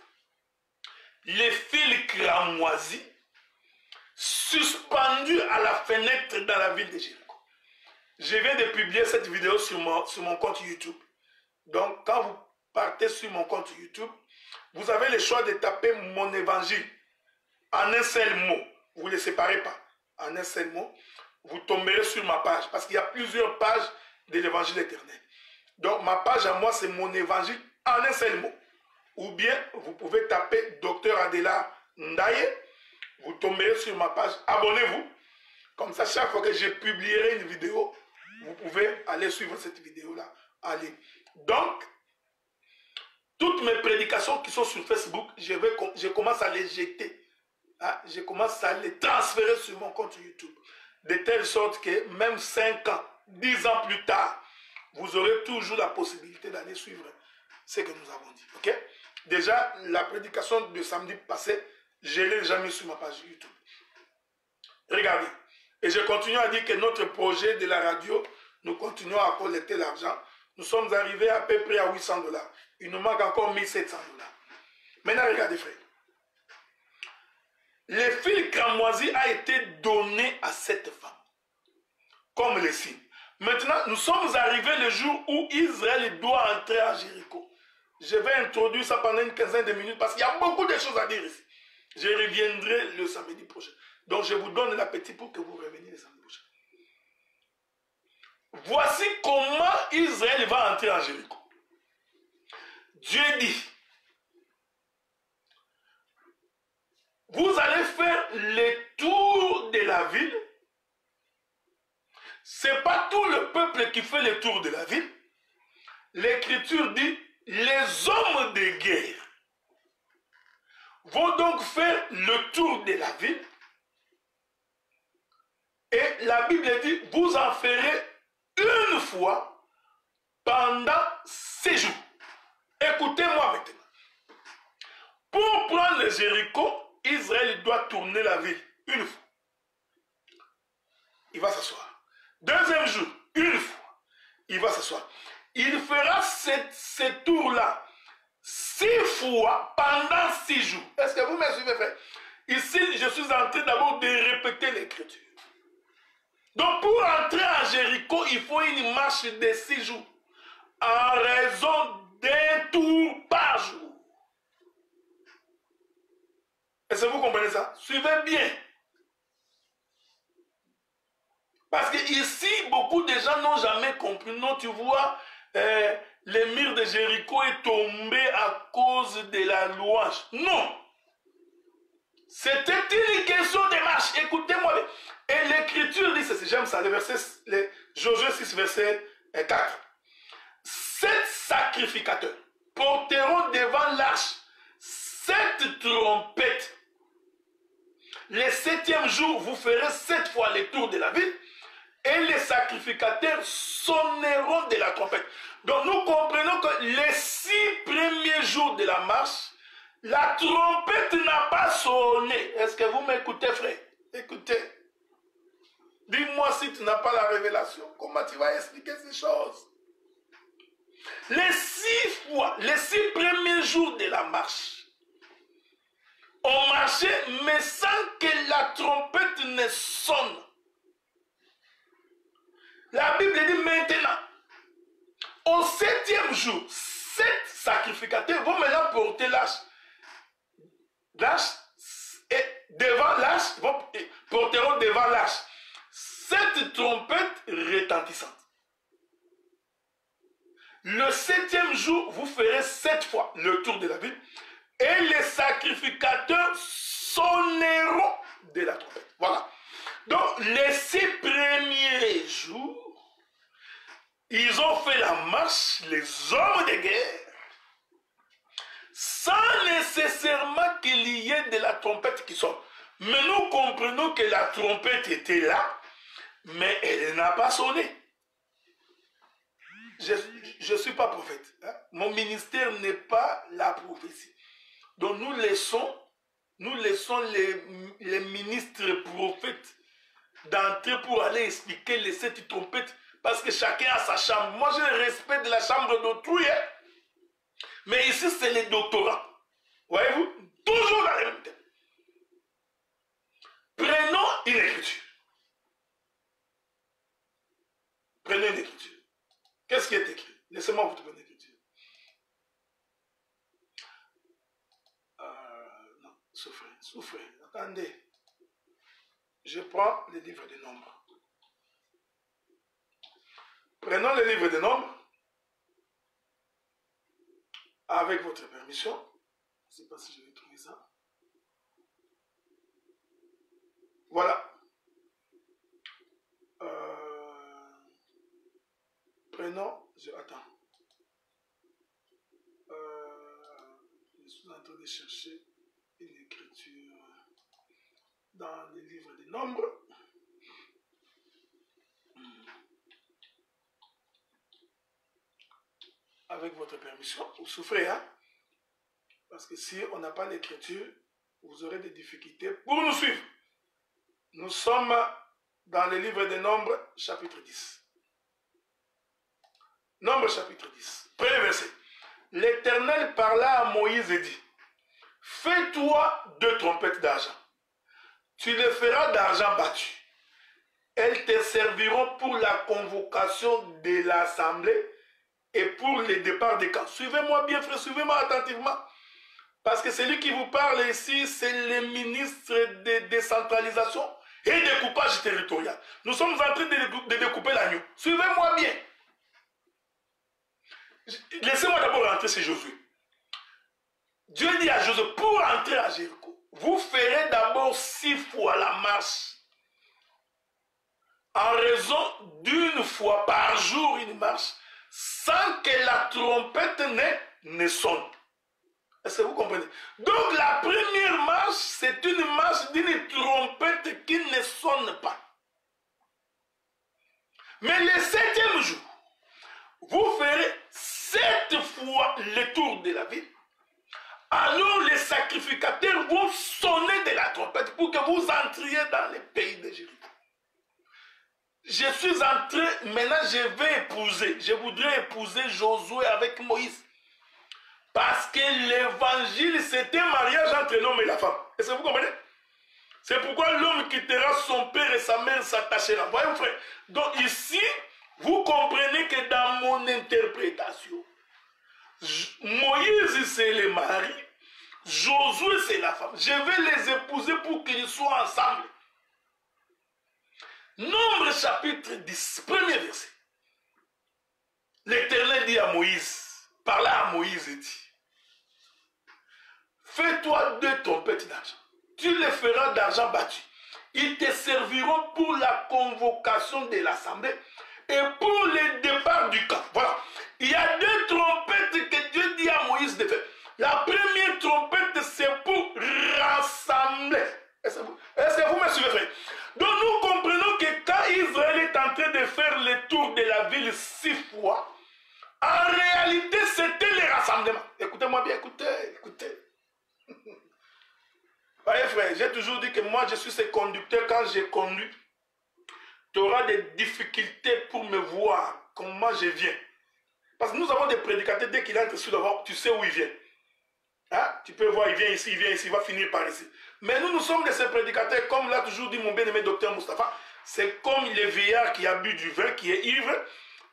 Les fils cramoisis suspendus à la fenêtre dans la ville de Jéricho. Je viens de publier cette vidéo sur mon compte YouTube. Donc, quand vous partez sur mon compte YouTube, vous avez le choix de taper mon évangile en un seul mot. Vous ne les séparez pas. En un seul mot, vous tomberez sur ma page. Parce qu'il y a plusieurs pages de l'évangile éternel. Donc, ma page à moi, c'est mon évangile en un seul mot. Ou bien, vous pouvez taper Dr Adela Ndaye. Vous tomberez sur ma page. Abonnez-vous. Comme ça, chaque fois que je publierai une vidéo, vous pouvez aller suivre cette vidéo-là. Allez. Donc, toutes mes prédications qui sont sur Facebook, je commence à les jeter. Hein? Je commence à les transférer sur mon compte YouTube. De telle sorte que même 5 ans, 10 ans plus tard, vous aurez toujours la possibilité d'aller suivre ce que nous avons dit. Ok? Déjà, la prédication de samedi passé, je ne l'ai déjà mis sur ma page YouTube. Regardez. Et je continue à dire que notre projet de la radio, nous continuons à collecter l'argent. Nous sommes arrivés à peu près à 800 $. Il nous manque encore 1700 $. Maintenant, regardez, frère. Le fil cramoisi a été donné à cette femme, comme le signe. Maintenant, nous sommes arrivés le jour où Israël doit entrer à Jéricho. Je vais introduire ça pendant une quinzaine de minutes parce qu'il y a beaucoup de choses à dire ici. Je reviendrai le samedi prochain. Donc, je vous donne l'appétit pour que vous reveniez le samedi prochain. Voici comment Israël va entrer en Jéricho. Dieu dit, vous allez faire le tour de la ville. Ce n'est pas tout le peuple qui fait le tour de la ville. L'Écriture dit, les hommes de guerre vont donc faire le tour de la ville. Et la Bible dit, vous en ferez une fois pendant 6 jours. Écoutez-moi maintenant. Pour prendre Jéricho, Israël doit tourner la ville une fois. Il va s'asseoir. Deuxième jour, une fois. Il va s'asseoir. Il fera ce tour-là 6 fois pendant 6 jours. Est-ce que vous me suivez, frère? Ici, je suis en train d'abord de répéter l'écriture. Donc, pour entrer à Jéricho, il faut une marche de 6 jours. En raison d'un tour par jour. Est-ce que vous comprenez ça? Suivez bien. Parce que ici, beaucoup de gens n'ont jamais compris. Non, tu vois, le mur de Jéricho est tombé à cause de la louange. Non. C'était une question de marche. Écoutez-moi. Et l'écriture dit ceci. J'aime ça. Josué 6, verset 4. 7 sacrificateurs porteront devant l'arche 7 trompettes. Le 7e jour, vous ferez 7 fois le tour de la ville et les sacrificateurs sonneront de la trompette. Donc nous comprenons que les 6 premiers jours de la marche, la trompette n'a pas sonné. Est-ce que vous m'écoutez, frère? Écoutez. Dis-moi si tu n'as pas la révélation. Comment tu vas expliquer ces choses? Les 6 premiers jours de la marche, on marchait, mais sans que la trompette ne sonne. La Bible dit maintenant, au 7e jour, 7 sacrificateurs vont maintenant porter l'arche. Et devant l'arche, porteront devant l'arche 7 trompettes retentissantes. Le 7e jour, vous ferez 7 fois le tour de la ville et les sacrificateurs sonneront de la trompette. Voilà. Donc, les 6 premiers jours, ils ont fait la marche, les hommes de guerre, sans nécessairement qu'il y ait de la trompette qui sonne. Mais nous comprenons que la trompette était là, mais elle n'a pas sonné. Je ne suis pas prophète. Hein? Mon ministère n'est pas la prophétie. Donc nous laissons les ministres prophètes d'entrer pour aller expliquer les 7 trompettes, parce que chacun a sa chambre. Moi, j'ai le respect de la chambre d'autrui. Hein? Mais ici, c'est les doctorats. Voyez-vous? Toujours dans les mêmes thèmes. Prenons une écriture. Prenez une écriture. Qu'est-ce qui est écrit? Laissez-moi vous trouver une écriture. Non, souffrez. Attendez. Je prends le livre des Nombres. Prenons le livre des Nombres. Avec votre permission. Je ne sais pas si je vais trouver ça. Voilà. Prenons. Attends. Je suis en train de chercher une écriture dans les livres des Nombres. Avec votre permission, vous souffrez, hein? Parce que si on n'a pas l'écriture, vous aurez des difficultés pour nous suivre. Nous sommes dans le livre des Nombres, chapitre 10. Nombre chapitre 10. Premier verset. L'Éternel parla à Moïse et dit, fais-toi 2 trompettes d'argent. Tu les feras d'argent battu. Elles te serviront pour la convocation de l'assemblée et pour le départ des camps. Suivez-moi bien, frère, suivez-moi attentivement. Parce que celui qui vous parle ici, c'est le ministre de décentralisation et découpage territorial. Nous sommes en train de découper l'agneau. Suivez-moi bien. Laissez-moi d'abord rentrer chez Josué. Dieu dit à Josué, pour entrer à Jéricho, vous ferez d'abord 6 fois la marche. En raison d'une fois par jour une marche, sans que la trompette ne sonne. Est-ce que vous comprenez? Donc la première marche, c'est une marche d'une trompette qui ne sonne pas. Mais le 7e jour, vous ferez 7 fois le tour de la ville. Alors les sacrificateurs vont sonner de la trompette pour que vous entriez dans le pays de Jéricho. Je suis entré, maintenant je voudrais épouser Josué avec Moïse. Parce que l'évangile, c'est un mariage entre l'homme et la femme. Est-ce que vous comprenez? C'est pourquoi l'homme quittera son père et sa mère s'attachera. Voyez mon frère. Donc ici, vous comprenez que dans mon interprétation, Moïse c'est le mari, Josué c'est la femme. Je vais les épouser pour qu'ils soient ensemble. Nombre chapitre 10, premier verset. L'Éternel dit à Moïse, parla à Moïse et dit, fais-toi 2 trompettes d'argent. Tu les feras d'argent battu. Ils te serviront pour la convocation de l'assemblée et pour le départ du camp. Voilà. Il y a 2 trompettes que Dieu dit à Moïse de faire. La première trompette, c'est pour rassembler. Est-ce que vous me suivez, frère? Donc nous comprenons que quand Israël est en train de faire le tour de la ville 6 fois, en réalité, c'était le rassemblement. Écoutez-moi bien, écoutez. Voyez, frère, j'ai toujours dit que moi, je suis ce conducteur. Quand j'ai conduit, tu auras des difficultés pour me voir, comment je viens. Parce que nous avons des prédicateurs, dès qu'il entre sur la voie, tu sais où il vient. Hein? Tu peux voir, il vient ici, il va finir par ici. Mais nous sommes de ces prédicateurs, comme l'a toujours dit mon bien-aimé docteur Moustapha, c'est comme les vieillards qui a bu du vin, qui est ivre,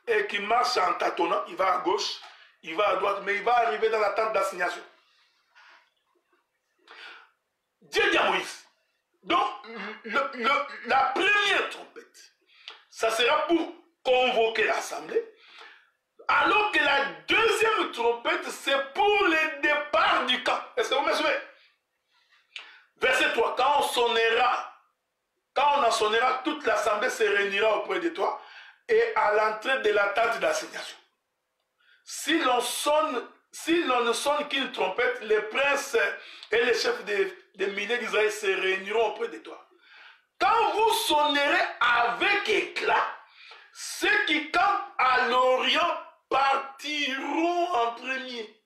et qui marche en tâtonnant. Il va à gauche, il va à droite, mais il va arriver dans la tente d'assignation. Dieu dit à Moïse, donc la première trompette, ça sera pour convoquer l'assemblée, alors que la deuxième trompette, c'est pour le départ du camp. Est-ce que vous me suivez? Verset 3, quand on en sonnera, toute l'assemblée se réunira auprès de toi et à l'entrée de la tente d'assignation. Si l'on ne sonne qu'une trompette, les princes et les chefs des milliers d'Israël se réuniront auprès de toi. Quand vous sonnerez avec éclat, ceux qui campent à l'Orient partiront en premier.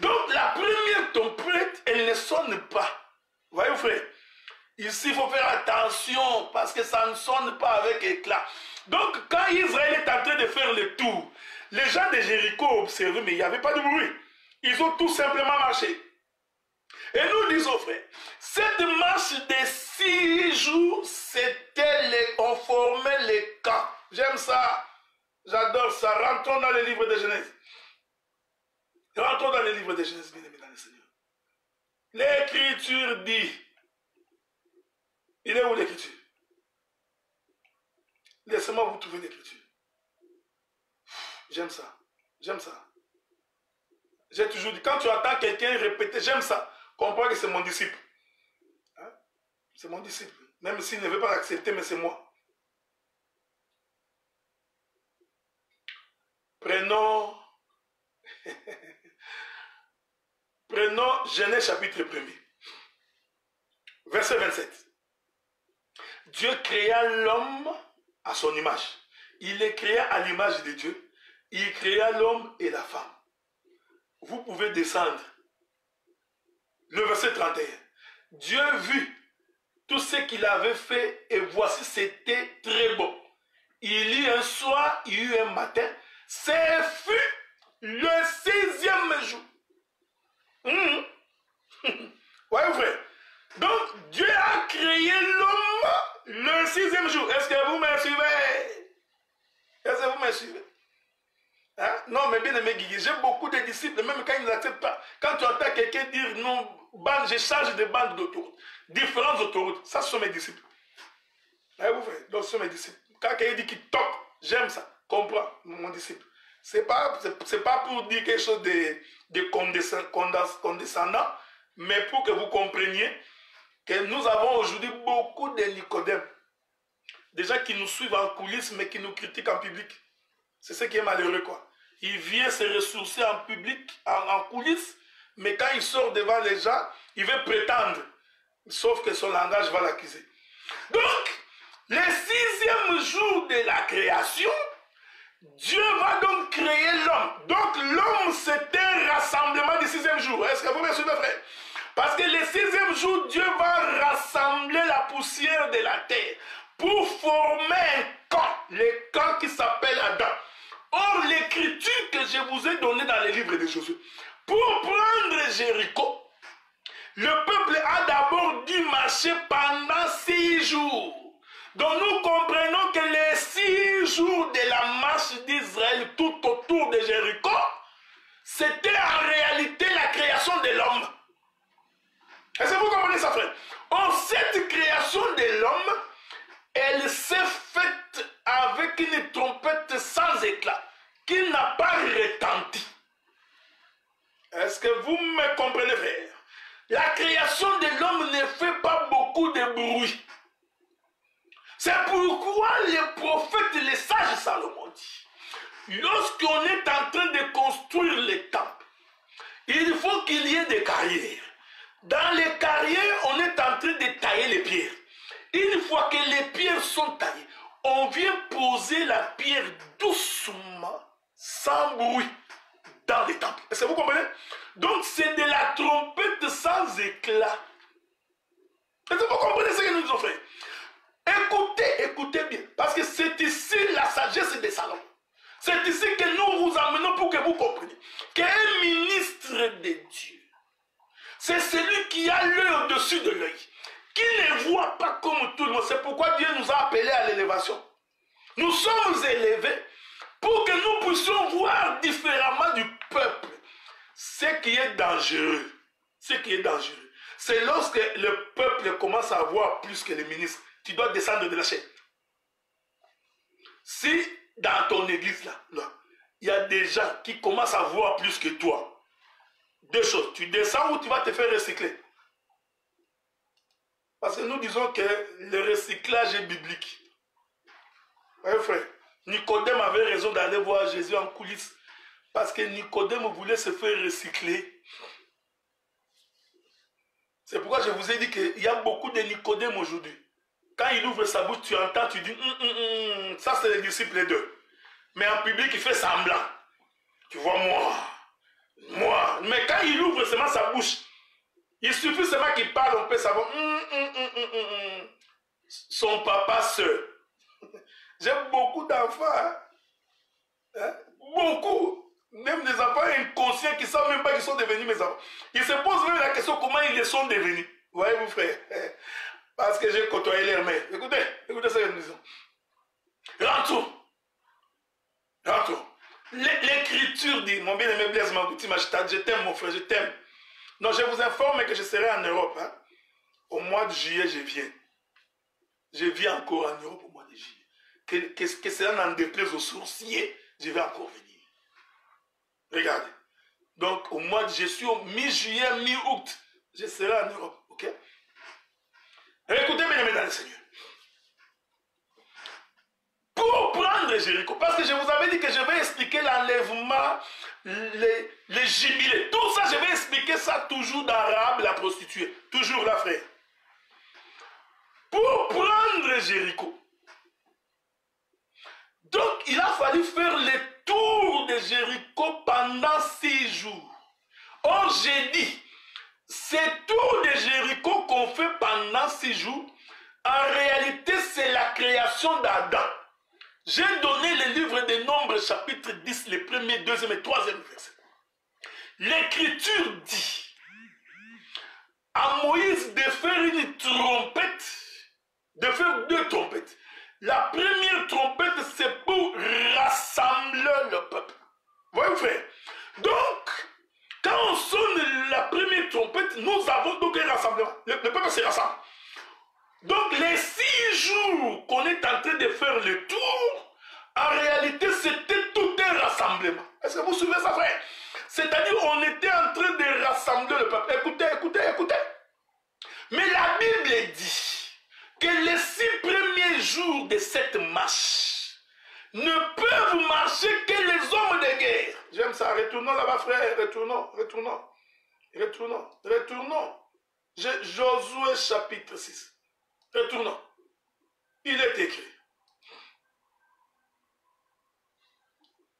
Donc la première trompette, elle ne sonne pas. Voyez, frère, ici il faut faire attention parce que ça ne sonne pas avec éclat. Donc quand Israël est en train de faire le tour, les gens de Jéricho ont observé, mais il n'y avait pas de bruit. Ils ont tout simplement marché. Et nous disons, frère, cette marche de 6 jours, on formait les camps. J'aime ça, j'adore ça. Rentrons dans le livre de Genèse. Rentrons dans le livre de Genèse, bien aimé dans le Seigneur. L'Écriture dit, il est où l'Écriture? Laissez-moi vous trouver l'Écriture. J'aime ça, j'aime ça. J'ai toujours dit, quand tu entends quelqu'un répéter, j'aime ça, comprends que c'est mon disciple. Hein? C'est mon disciple. Même s'il ne veut pas l'accepter, mais c'est moi. Prenons Genèse chapitre 1er. Verset 27. Dieu créa l'homme à son image. Il les créa à l'image de Dieu. Il créa l'homme et la femme. Vous pouvez descendre. Le verset 31. Dieu vit tout ce qu'il avait fait et voici c'était très bon. Il y eut un soir, il y eut un matin. Ce fut le 6e jour. Voyez, frère. Donc, Dieu a créé l'homme le 6e jour. Est-ce que vous me suivez? Est-ce que vous me suivez? Hein? Non, mais bien aimé Guigui, j'ai beaucoup de disciples, même quand ils n'acceptent pas. Quand tu entends quelqu'un dire non, je charge de bandes d'autoroute, différentes autoroutes, ça ce sont mes disciples. Voyez, vous, frère? Donc, ce sont mes disciples. Quand quelqu'un dit qu'il toque, j'aime ça, comprends, mon disciple. C'est pas pour dire quelque chose de condescendant, mais pour que vous compreniez que nous avons aujourd'hui beaucoup de Nicodèmes. Des gens qui nous suivent en coulisses, mais qui nous critiquent en public. C'est ce qui est malheureux, quoi. Il vient se ressourcer en public, en coulisses, mais quand il sort devant les gens, il veut prétendre. Sauf que son langage va l'accuser. Donc, le 6e jour de la création, Dieu va donc créer l'homme. Donc l'homme, c'est un rassemblement du 6e jour. Est-ce que vous me suivez, frère? Parce que le 6e jour, Dieu va rassembler la poussière de la terre pour former un camp. Le camp qui s'appelle Adam. Or, l'écriture que je vous ai donnée dans le livre de Josué, pour prendre Jéricho, le peuple a d'abord dû marcher pendant 6 jours. Donc nous comprenons que les 6 jours de la marche d'Israël tout autour de Jéricho, c'était en réalité la création de l'homme. Est-ce que vous comprenez ça, frère? En cette création de l'homme, sans éclat, qui n'a pas retenti. Est-ce que vous me comprenez, frère? La création de l'homme ne fait pas beaucoup de bruit. C'est pourquoi les prophètes et les sages Salomon dit, lorsqu'on est en train de construire les temples, il faut qu'il y ait des carrières. Dans les carrières, on est en train de tailler les pierres. Une fois que les pierres sont taillées, on vient poser la pierre doucement, sans bruit, dans les temples. Est-ce que vous comprenez? Donc c'est de la trompette sans éclat. Est-ce que vous comprenez ce que nous avons fait? Écoutez, écoutez bien, parce que c'est ici la sagesse des Salomon. C'est ici que nous vous amenons pour que vous compreniez qu'un ministre de Dieu, c'est celui qui a l'œil au-dessus de l'œil, qui ne voit pas comme tout le monde. C'est pourquoi Dieu nous a appelés à l'élévation. Nous sommes élevés pour que nous puissions voir différemment du peuple. Ce qui est dangereux, c'est lorsque le peuple commence à voir plus que les ministres. Tu dois descendre de la chaîne. Si dans ton église là, il y a des gens qui commencent à voir plus que toi, deux choses, tu descends ou tu vas te faire recycler. Parce que nous disons que le recyclage est biblique. Oui, frère, Nicodème avait raison d'aller voir Jésus en coulisses. Parce que Nicodème voulait se faire recycler. C'est pourquoi je vous ai dit qu'il y a beaucoup de Nicodème aujourd'hui. Quand il ouvre sa bouche, tu entends, tu dis, ça c'est les disciples d'eux. Mais en public, il fait semblant. Tu vois, moi. Mais quand il ouvre seulement sa bouche, il suffit seulement qu'il parle, on peut savoir, son papa seul. J'ai beaucoup d'enfants. Hein? Beaucoup. Même des enfants inconscients qui ne savent même pas qu'ils sont devenus mes enfants. Ils se posent même la question comment ils les sont devenus. Voyez-vous, frère? Parce que j'ai côtoyé leur mère. Écoutez ce que nous disons. Rentrons. L'écriture dit, mon bien-aimé Blaise Mangouti, je t'aime mon frère, je t'aime. Non, je vous informe que je serai en Europe. Hein. Au mois de juillet, je viens. Je viens encore en Europe au mois de juillet. Que cela n'en déplaise aux sourciers, je vais encore venir. Regardez. Donc, je suis au mi-juillet, mi-août. Je serai en Europe. Ok? Écoutez, bien aimés dans le Seigneur. Pour prendre Jéricho, parce que je vous avais dit que je vais expliquer l'enlèvement, les jubilés. Tout ça, je vais expliquer ça toujours dans Rahab, la prostituée. Toujours là, frère. Pour prendre Jéricho. Donc, il a fallu faire le tour de Jéricho pendant 6 jours. Or, j'ai dit, ce tour de Jéricho qu'on fait pendant 6 jours, en réalité, c'est la création d'Adam. J'ai donné le livre des Nombres, chapitre 10, les premiers, deuxième et troisième versets. L'Écriture dit à Moïse de faire une trompette, de faire 2 trompettes. La première trompette, c'est pour rassembler le peuple. Vous voyez, frère? Donc, quand on sonne la première trompette, nous avons donc un rassemblement. Le peuple se rassemble. Donc, les 6 jours qu'on est en train de faire le tour, en réalité, c'était tout un rassemblement. Est-ce que vous suivez ça, frère? C'est-à-dire, on était en train de rassembler le peuple. Écoutez. Mais la Bible dit que les 6 premiers jours de cette marche ne peuvent marcher que les hommes de guerre. J'aime ça. Retournons là-bas, frère. Retournons. Josué chapitre 6. Retournons. Il est écrit.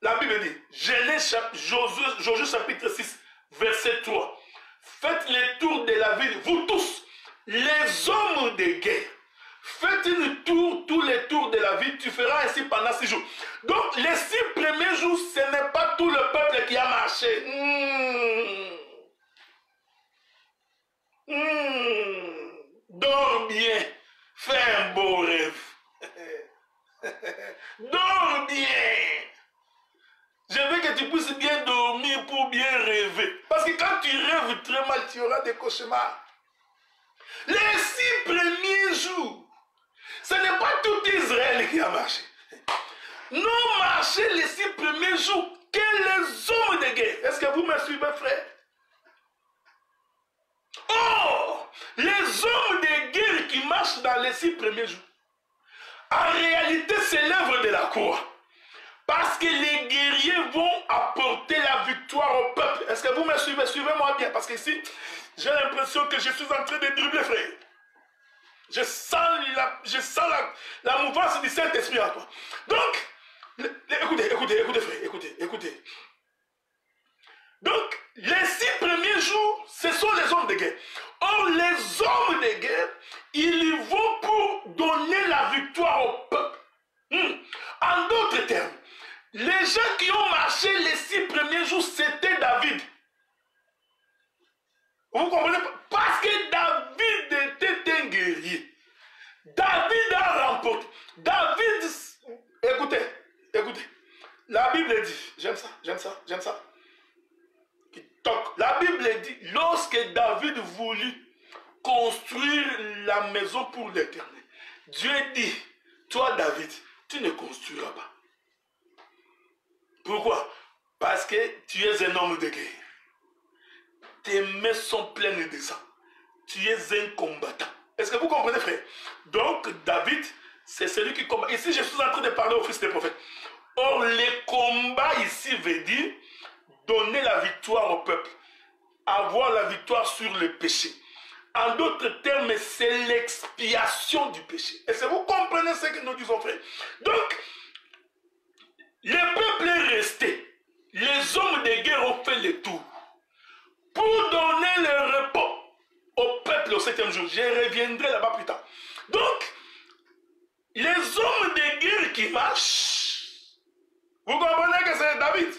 La Bible dit, Josué chapitre 6, verset 3. Faites le tour de la ville, vous tous, les hommes de guerre. Faites une tour, tous les tours de la ville, tu feras ainsi pendant 6 jours. Donc, les 6 premiers jours, ce n'est pas tout le peuple qui a marché. Dors bien, fais un beau rêve. Dors bien. Je veux que tu puisses bien dormir pour bien rêver. Parce que quand tu rêves très mal, tu auras des cauchemars. Les 6 premiers jours, ce n'est pas tout Israël qui a marché. n'ont marché les 6 premiers jours que les hommes de guerre. Est-ce que vous me suivez, frère? Or, les hommes de guerre qui marchent dans les 6 premiers jours, en réalité, c'est l'œuvre de la croix. Parce que les guerriers vont apporter la victoire au peuple. Est-ce que vous me suivez? Suivez-moi bien. Parce que ici, j'ai l'impression que je suis en train de dribbler, frère. Je sens la mouvance du Saint-Esprit à toi. Donc, écoutez, frère. Écoutez. Donc, les 6 premiers jours, ce sont les hommes de guerre. Or, les hommes de guerre, ils y vont pour donner la victoire au peuple. En d'autres termes, les gens qui ont marché les 6 premiers jours, c'était David. Vous comprenez? Parce que David était un guerrier. David a remporté. David, écoutez. La Bible dit, j'aime ça. La Bible dit, lorsque David voulut construire la maison pour l'Éternel, Dieu dit, toi David, tu ne construiras pas. Pourquoi? Parce que tu es un homme de guerre. Tes mains sont pleines de sang. Tu es un combattant. Est-ce que vous comprenez, frère? Donc, David, c'est celui qui combat. Ici, je suis en train de parler au fils des prophètes. Or, le combat ici veut dire donner la victoire au peuple. Avoir la victoire sur le péché. En d'autres termes, c'est l'expiation du péché. Est-ce que vous comprenez ce que nous disons, frère? Donc, le peuple est resté. Les hommes de guerre ont fait le tour. Pour donner le repos au peuple au 7e jour. Je reviendrai là-bas plus tard. Donc, les hommes de guerre qui marchent, vous comprenez que c'est David?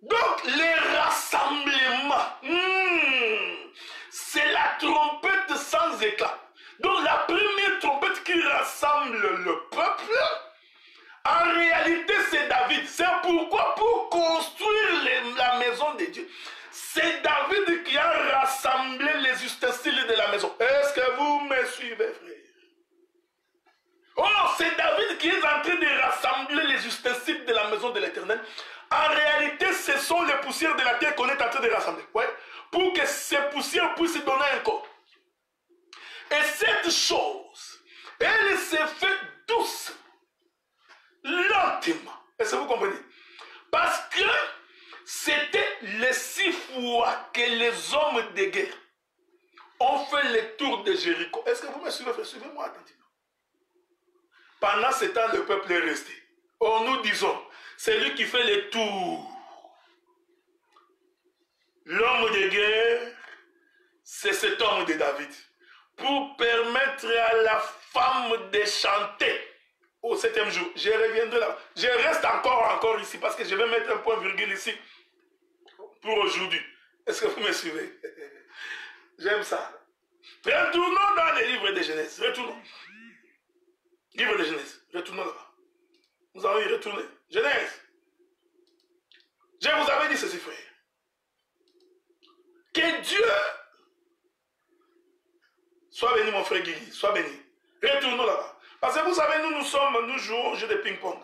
Donc, les rassemblements, c'est la trompette sans éclat. Donc, la première trompette qui rassemble le peuple, en réalité, c'est David. C'est pourquoi, pour construire la maison de Dieu, c'est David qui a rassemblé les ustensiles de la maison. Est-ce que vous me suivez, frère? Oh, c'est David qui est en train de rassembler les ustensiles de la maison de l'Éternel. En réalité, ce sont les poussières de la terre qu'on est en train de rassembler. Ouais? Pour que ces poussières puissent donner un corps. Et cette chose, elle s'est faite doucement, lentement. Est-ce que vous comprenez? Parce que c'était les 6 fois que les hommes de guerre ont fait le tour de Jéricho. Est-ce que vous me suivez, frère? Suivez-moi attentivement. Pendant ce temps, le peuple est resté. Or, nous disons, c'est lui qui fait le tour. L'homme de guerre, c'est cet homme de David. Pour permettre à la femme de chanter au 7e jour. Je reviendrai là. Je reste encore ici parce que je vais mettre un point virgule ici pour aujourd'hui. Est-ce que vous me suivez? J'aime ça. Retournons dans les livres de Genèse. Retournons. Livre de Genèse. Retournons là-bas. Nous allons y retourner. Genèse. Je vous avais dit ceci, frère. Que Dieu soit béni, mon frère Guigui. Soit béni. Retournons là-bas. Parce que vous savez, nous jouons au jeu de ping-pong.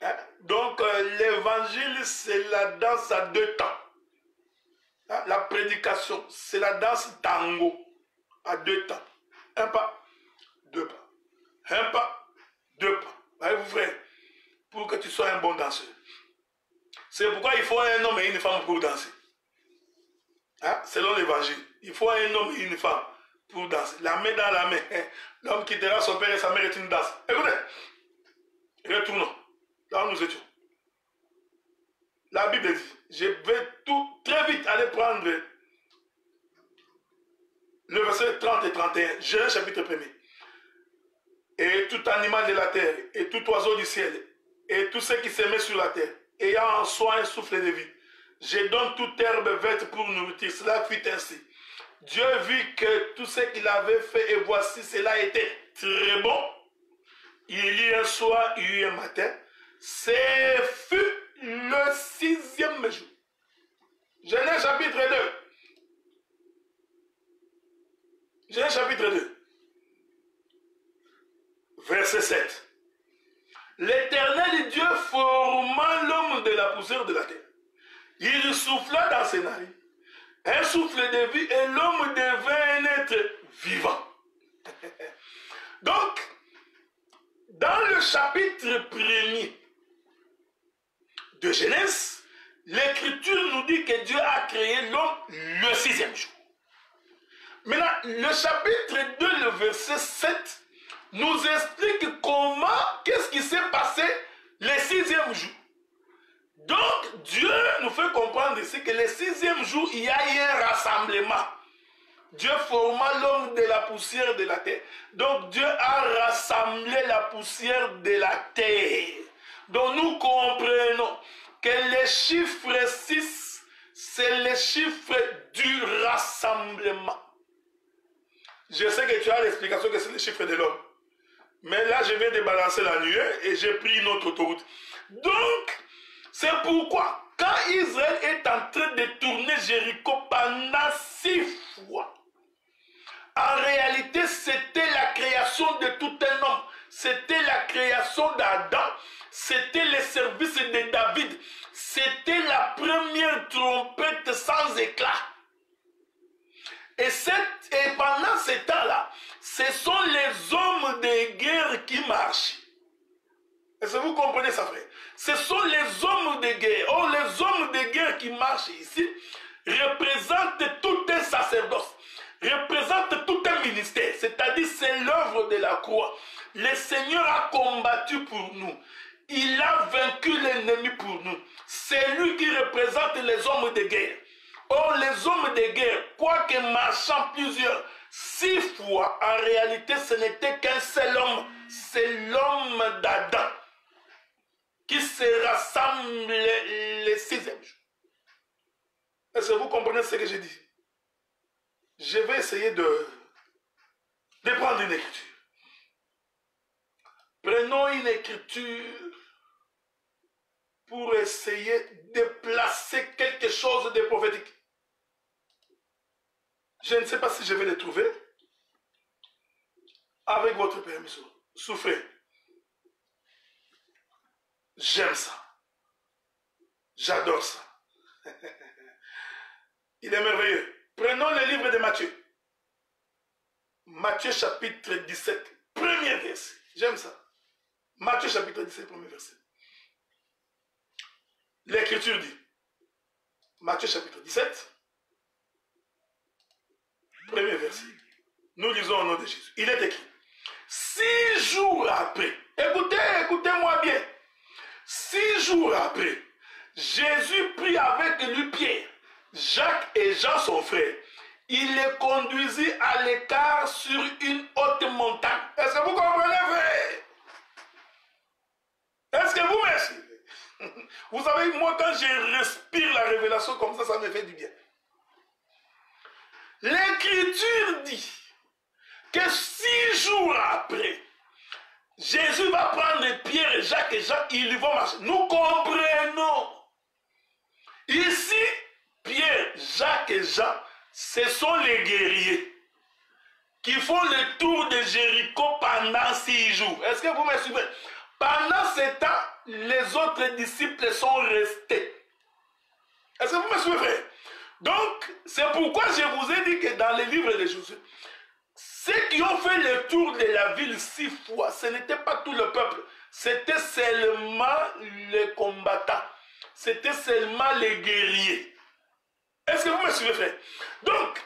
Hein? Donc, l'évangile, c'est la danse à 2 temps. Hein? La prédication, c'est la danse tango à 2 temps. 1 pas, 2 pas. 1 pas, 2 pas. Voyez-vous, frère, pour que tu sois un bon danseur. C'est pourquoi il faut un homme et une femme pour danser. Hein? Selon l'évangile, il faut un homme et une femme pour danser. La main dans la main. L'homme quittera son père et sa mère est une danse. Écoutez, retournons là où nous étions. La Bible dit, je vais tout très vite aller prendre le verset 30 et 31, Genèse chapitre 1er. Et tout animal de la terre, et tout oiseau du ciel, et tout ce qui se met sur la terre, ayant en soi un souffle de vie, je donne toute herbe verte pour nourrir. Cela fut ainsi. Dieu vit que tout ce qu'il avait fait, et voici, cela était très bon. Il y eut un soir, il y eut un matin. Ce fut le 6e jour. Genèse chapitre 2. Genèse chapitre 2. Verset 7. poussière de la terre. Il souffla dans ses narines un souffle de vie et l'homme devint un être vivant. Donc, dans le chapitre 1er de Genèse, l'Écriture nous dit que Dieu a créé l'homme le 6e jour. Maintenant, le chapitre 2, le verset 7, nous explique comment, qu'est-ce qui s'est passé le 6e jour. Donc, Dieu nous fait comprendre ici que le 6e jour, il y a eu un rassemblement. Dieu forma l'homme de la poussière de la terre. Donc, Dieu a rassemblé la poussière de la terre. Donc, nous comprenons que le chiffre 6, c'est le chiffre du rassemblement. Je sais que tu as l'explication que c'est le chiffre de l'homme. Mais là, je viens de balancer la nuée et j'ai pris une autre autoroute. Donc, c'est pourquoi, quand Israël est en train de tourner Jéricho pendant 6 fois, en réalité, c'était la création de tout un homme. C'était la création d'Adam. C'était le service de David. C'était la première trompette sans éclat. Et pendant ce temps-là, ce sont les hommes de guerre qui marchent. Est-ce que vous comprenez ça, frère? Ce sont les hommes de guerre. Or, les hommes de guerre qui marchent ici représentent tout un sacerdoce, représentent tout un ministère. C'est-à-dire, c'est l'œuvre de la croix. Le Seigneur a combattu pour nous. Il a vaincu l'ennemi pour nous. C'est lui qui représente les hommes de guerre. Or, les hommes de guerre, quoique marchant plusieurs, 6 fois, en réalité, ce n'était qu'un seul homme. C'est l'homme d'Adam qui se rassemble le 6e jour. Est-ce que vous comprenez ce que je dis? Je vais essayer de prendre une écriture. Prenons une écriture pour essayer de placer quelque chose de prophétique. Je ne sais pas si je vais le trouver. Avec votre permission. Souffrez. J'aime ça. J'adore ça. Il est merveilleux. Prenons le livre de Matthieu. Matthieu chapitre 17, premier verset. J'aime ça. Matthieu chapitre 17, premier verset. L'Écriture dit, Matthieu chapitre 17, premier verset. Nous lisons au nom de Jésus. Il est écrit, 6 jours après, écoutez-moi bien, 6 jours après, Jésus prit avec lui Pierre, Jacques et Jean son frère. Il les conduisit à l'écart sur une haute montagne. Est-ce que vous comprenez, frère? Est-ce que vous me suivez? Vous savez, moi, quand je respire la révélation comme ça me fait du bien. L'Écriture dit que 6 jours après, Jésus va prendre Pierre, Jacques et Jean, ils vont marcher. Nous comprenons. Ici, Pierre, Jacques et Jean, ce sont les guerriers qui font le tour de Jéricho pendant 6 jours. Est-ce que vous me suivez? Pendant ce temps, les autres disciples sont restés. Est-ce que vous me suivez, frère? Donc, c'est pourquoi je vous ai dit que dans les livres de Josué, ceux qui ont fait le tour de la ville 6 fois, ce n'était pas tout le peuple. C'était seulement les combattants. C'était seulement les guerriers. Est-ce que vous me suivez, frère? Donc,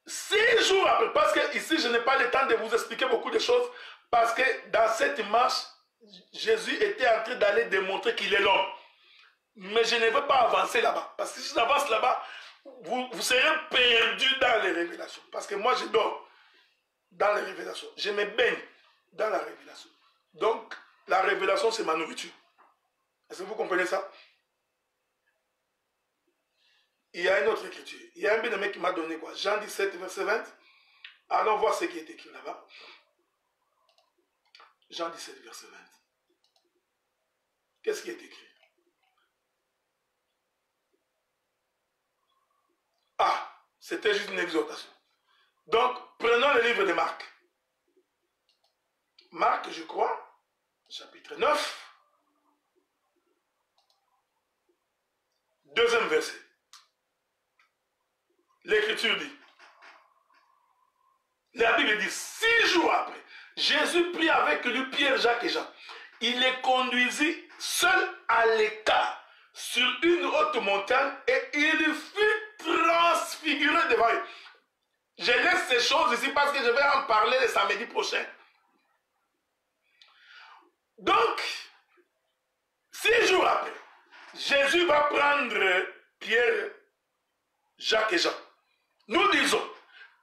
6 jours après, parce que ici, je n'ai pas le temps de vous expliquer beaucoup de choses, parce que dans cette marche, Jésus était en train d'aller démontrer qu'il est l'homme. Mais je ne veux pas avancer là-bas. Parce que si j'avance là-bas, vous serez perdu dans les révélations. Parce que moi, je dors dans les révélations. Je me baigne dans la révélation. Donc, la révélation, c'est ma nourriture. Est-ce que vous comprenez ça? Il y a une autre écriture. Il y a un bien-aimé qui m'a donné quoi? Jean 17, verset 20. Allons voir ce qui est écrit là-bas. Jean 17, verset 20. Qu'est-ce qui est écrit? Ah, c'était juste une exhortation. Donc, prenons le livre de Marc. Marc, je crois, chapitre 9. Deuxième verset. L'Écriture dit, la Bible dit, 6 jours après, Jésus prit avec lui Pierre, Jacques et Jean. Il les conduisit seuls à l'écart sur une haute montagne et il fut transfiguré devant eux. Je laisse ces choses ici parce que je vais en parler le samedi prochain. Donc, 6 jours après, Jésus va prendre Pierre, Jacques et Jean. Nous disons,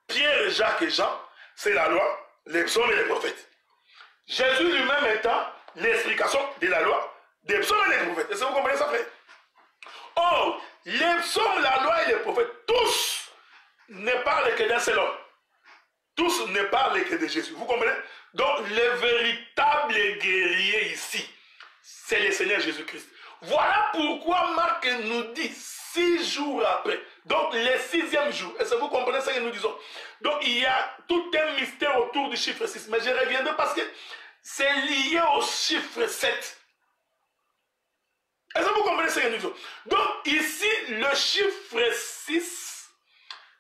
Pierre, Jacques et Jean, c'est la loi, les psaumes et les prophètes. Jésus lui-même étant l'explication de la loi, des psaumes et des prophètes. Est-ce que vous comprenez ça, frère? Or, les psaumes, la loi et les prophètes, tous ne parlent que d'un seul homme. Tous ne parlent que de Jésus. Vous comprenez? Donc, le véritable guerrier ici, c'est le Seigneur Jésus-Christ. Voilà pourquoi Marc nous dit 6 jours après. Donc, le 6e jour. Est-ce que vous comprenez ce que nous disons? Donc, il y a tout un mystère autour du chiffre 6. Mais je reviendrai parce que c'est lié au chiffre 7. Est-ce que vous comprenez ce que nous disons? Donc, ici, le chiffre 6,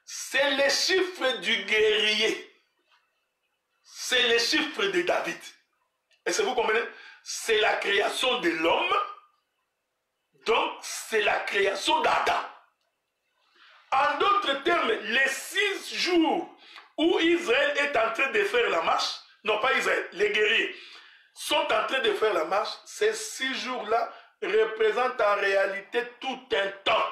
c'est le chiffre du guerrier. C'est le chiffre de David. Est-ce que vous comprenez? C'est la création de l'homme. Donc, c'est la création d'Adam. En d'autres termes, les 6 jours où Israël est en train de faire la marche, non pas Israël, les guerriers sont en train de faire la marche, ces 6 jours-là représentent en réalité tout un temps.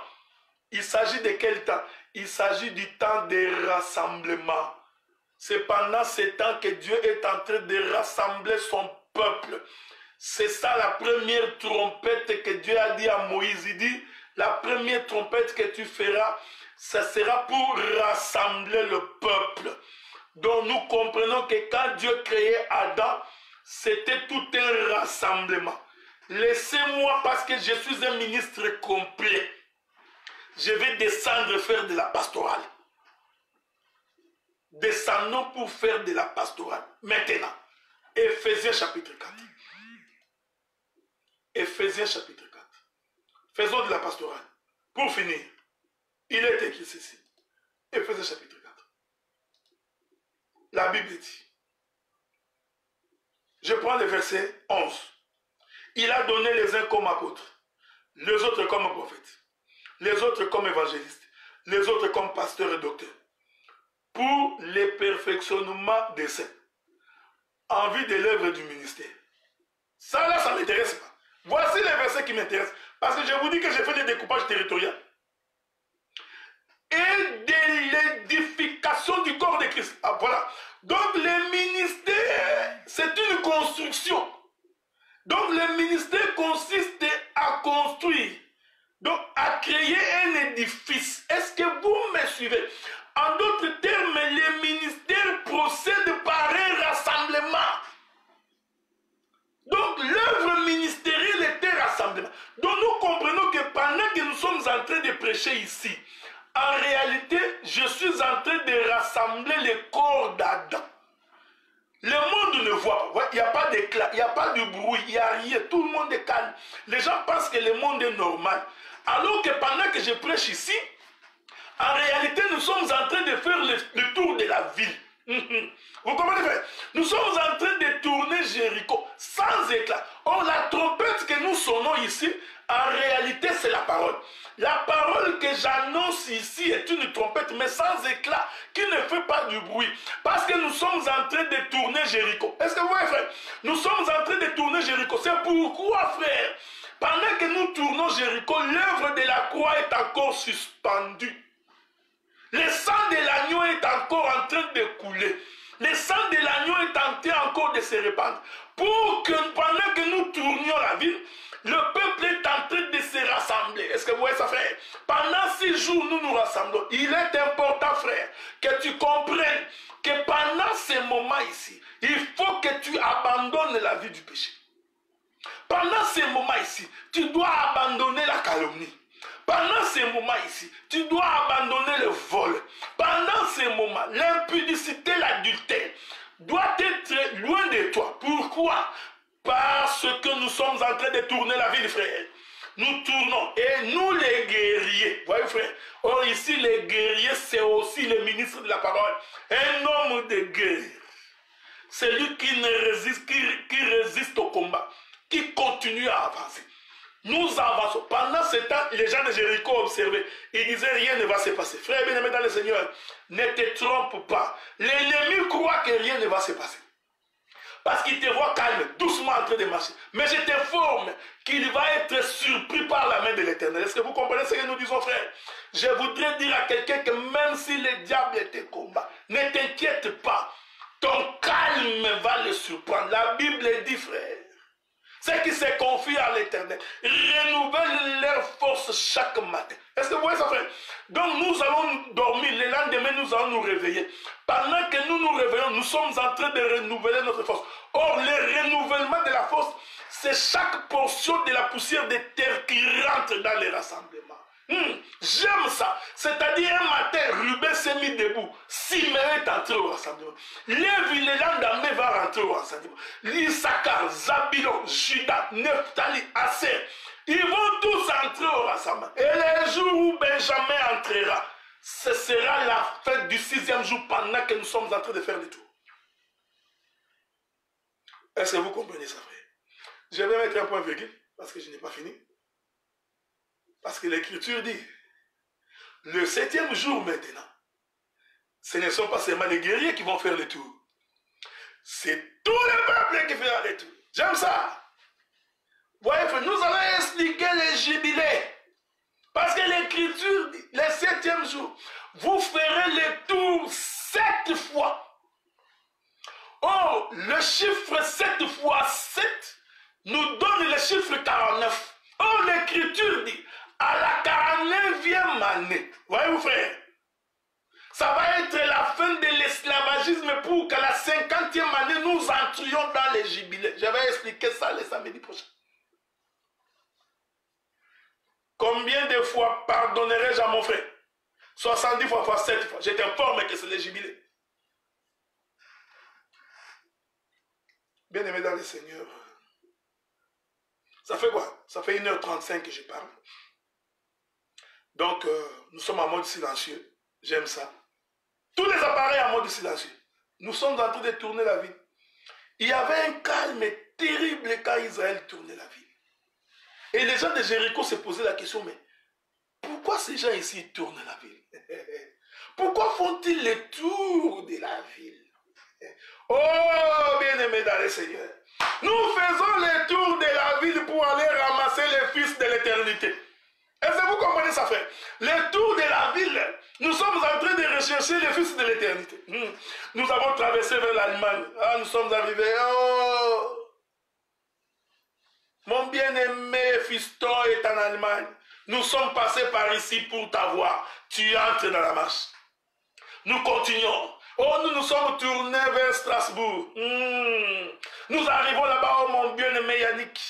Il s'agit de quel temps? Il s'agit du temps de rassemblement. C'est pendant ce temps que Dieu est en train de rassembler son peuple. C'est ça la première trompette que Dieu a dit à Moïse. Il dit, la première trompette que tu feras, ça sera pour rassembler le peuple. Donc nous comprenons que quand Dieu créait Adam, c'était tout un rassemblement. Laissez-moi, parce que je suis un ministre complet, je vais descendre faire de la pastorale. Descendons pour faire de la pastorale. Maintenant, Éphésiens chapitre 4. Éphésiens chapitre 4. Faisons de la pastorale. Pour finir, il est écrit ceci. Éphésiens chapitre 4. La Bible dit. Je prends le verset 11. Il a donné les uns comme apôtres, les autres comme prophètes, les autres comme évangélistes, les autres comme pasteurs et docteurs, pour le perfectionnement des saints, en vue de l'œuvre du ministère. Ça là, ça ne m'intéresse pas. Voici les versets qui m'intéressent, parce que je vous dis que j'ai fait des découpages territoriaux. Et de l'édification du corps de Christ. Ah, voilà. Donc le ministère, c'est une construction. Donc le ministère consiste à construire, donc à créer un édifice. Est-ce que vous me suivez? En d'autres termes, le ministère procède par un rassemblement. Donc l'œuvre ministérielle est un rassemblement. Donc nous comprenons que pendant que nous sommes en train de prêcher ici, en réalité, je suis en train de rassembler le corps d'Adam. Le monde ne voit pas. Il n'y a pas d'éclat, il n'y a pas de bruit, il n'y a rien. Tout le monde est calme. Les gens pensent que le monde est normal. Alors que pendant que je prêche ici, en réalité, nous sommes en train de faire le tour de la ville. Vous comprenez, frère? Nous sommes en train de tourner Jéricho sans éclat. Or, la trompette que nous sonnons ici, en réalité, c'est la parole. La parole que j'annonce ici est une trompette, mais sans éclat, qui ne fait pas du bruit. Parce que nous sommes en train de tourner Jéricho. Est-ce que vous voyez, frère? Nous sommes en train de tourner Jéricho. C'est pourquoi, frère, pendant que nous tournons Jéricho, l'œuvre de la croix est encore suspendue. Le sang de l'agneau est encore en train de couler. Le sang de l'agneau est en train encore de se répandre. Pour que pendant que nous tournions la ville, le peuple est en train de se rassembler. Est-ce que vous voyez ça, frère? Pendant 6 jours, nous nous rassemblons. Il est important, frère, que tu comprennes que pendant ces moments ici, il faut que tu abandonnes la vie du péché. Pendant ces moments ici, tu dois abandonner la calomnie. Pendant ces moments ici, tu dois abandonner le vol. Pendant ces moments, l'impudicité, l'adultère doit être loin de toi. Pourquoi? Parce que nous sommes en train de tourner la ville, frère. nous tournons. Et nous les guerriers, voyez frère, or ici les guerriers, c'est aussi le ministre de la parole. Un homme de guerre. C'est lui qui résiste au combat, qui continue à avancer. Nous avançons. Pendant ce temps, les gens de Jéricho observaient. Ils disaient, rien ne va se passer. Frère bien-aimé dans le Seigneur, ne te trompe pas. L'ennemi croit que rien ne va se passer. Parce qu'il te voit calme, doucement en train de marcher. Mais je t'informe qu'il va être surpris par la main de l'Éternel. Est-ce que vous comprenez ce que nous disons, frère? Je voudrais dire à quelqu'un que même si le diable te combat, ne t'inquiète pas. Ton calme va le surprendre. La Bible dit, frère, ceux qui se confient à l'Éternel renouvellent leur force chaque matin. Est-ce que vous voyez ça, frère? Donc nous allons dormir, le lendemain nous allons nous réveiller. Pendant que nous nous réveillons, nous sommes en train de renouveler notre force. Or, le renouvellement de la force, c'est chaque portion de la poussière de terre qui rentre dans les rassemblements. J'aime ça. C'est-à-dire un matin, Ruben s'est mis debout. Simeon est entré au rassemblement. Lévi, le lendemain, va rentrer au rassemblement. Issachar, Zabulon, Juda, Nephtali, Aser. Ils vont tous entrer au rassemblement. Et le jour où Benjamin entrera, ce sera la fête du 6e jour pendant que nous sommes en train de faire le tour. Est-ce que vous comprenez ça, frère? Je vais mettre un point virgule parce que je n'ai pas fini. Parce que l'Écriture dit, le 7e jour maintenant, ce ne sont pas seulement les guerriers qui vont faire le tour. C'est tout le peuple qui fera le tour. J'aime ça. Voyez, nous allons expliquer les jubilés. Parce que l'Écriture dit, le 7e jour, vous ferez le tour 7 fois. Oh, le chiffre 7 fois 7 nous donne le chiffre 49. Oh, l'Écriture dit, à la 49e année, voyez-vous frère, ça va être la fin de l'esclavagisme pour qu'à la 50e année, nous entrions dans les jubilés. Je vais expliquer ça le samedi prochain. Combien de fois pardonnerai-je à mon frère? 70 fois 7 fois. Je t'informe que c'est les jubilés. Bien-aimé dans le Seigneur, ça fait quoi? Ça fait 1h35 que je parle. Donc, nous sommes en mode silencieux. J'aime ça. Tous les appareils en mode silencieux. Nous sommes en train de tourner la ville. Il y avait un calme terrible quand Israël tournait la ville. Et les gens de Jéricho se posaient la question, mais pourquoi ces gens ici tournent la ville? Pourquoi font-ils le tour de la ville? Oh, bien-aimé dans le Seigneur, nous faisons le tour de la ville pour aller ramasser les fils de l'éternité. Est-ce que vous comprenez ça, frère? Le tour de la ville, nous sommes en train de rechercher les fils de l'éternité. Nous avons traversé vers l'Allemagne. Ah, nous sommes arrivés. Oh! Mon bien-aimé fiston est en Allemagne. Nous sommes passés par ici pour t'avoir. Tu entres dans la marche. Nous continuons. Oh, nous nous sommes tournés vers Strasbourg. Nous arrivons là-bas, oh mon bien-aimé Yannick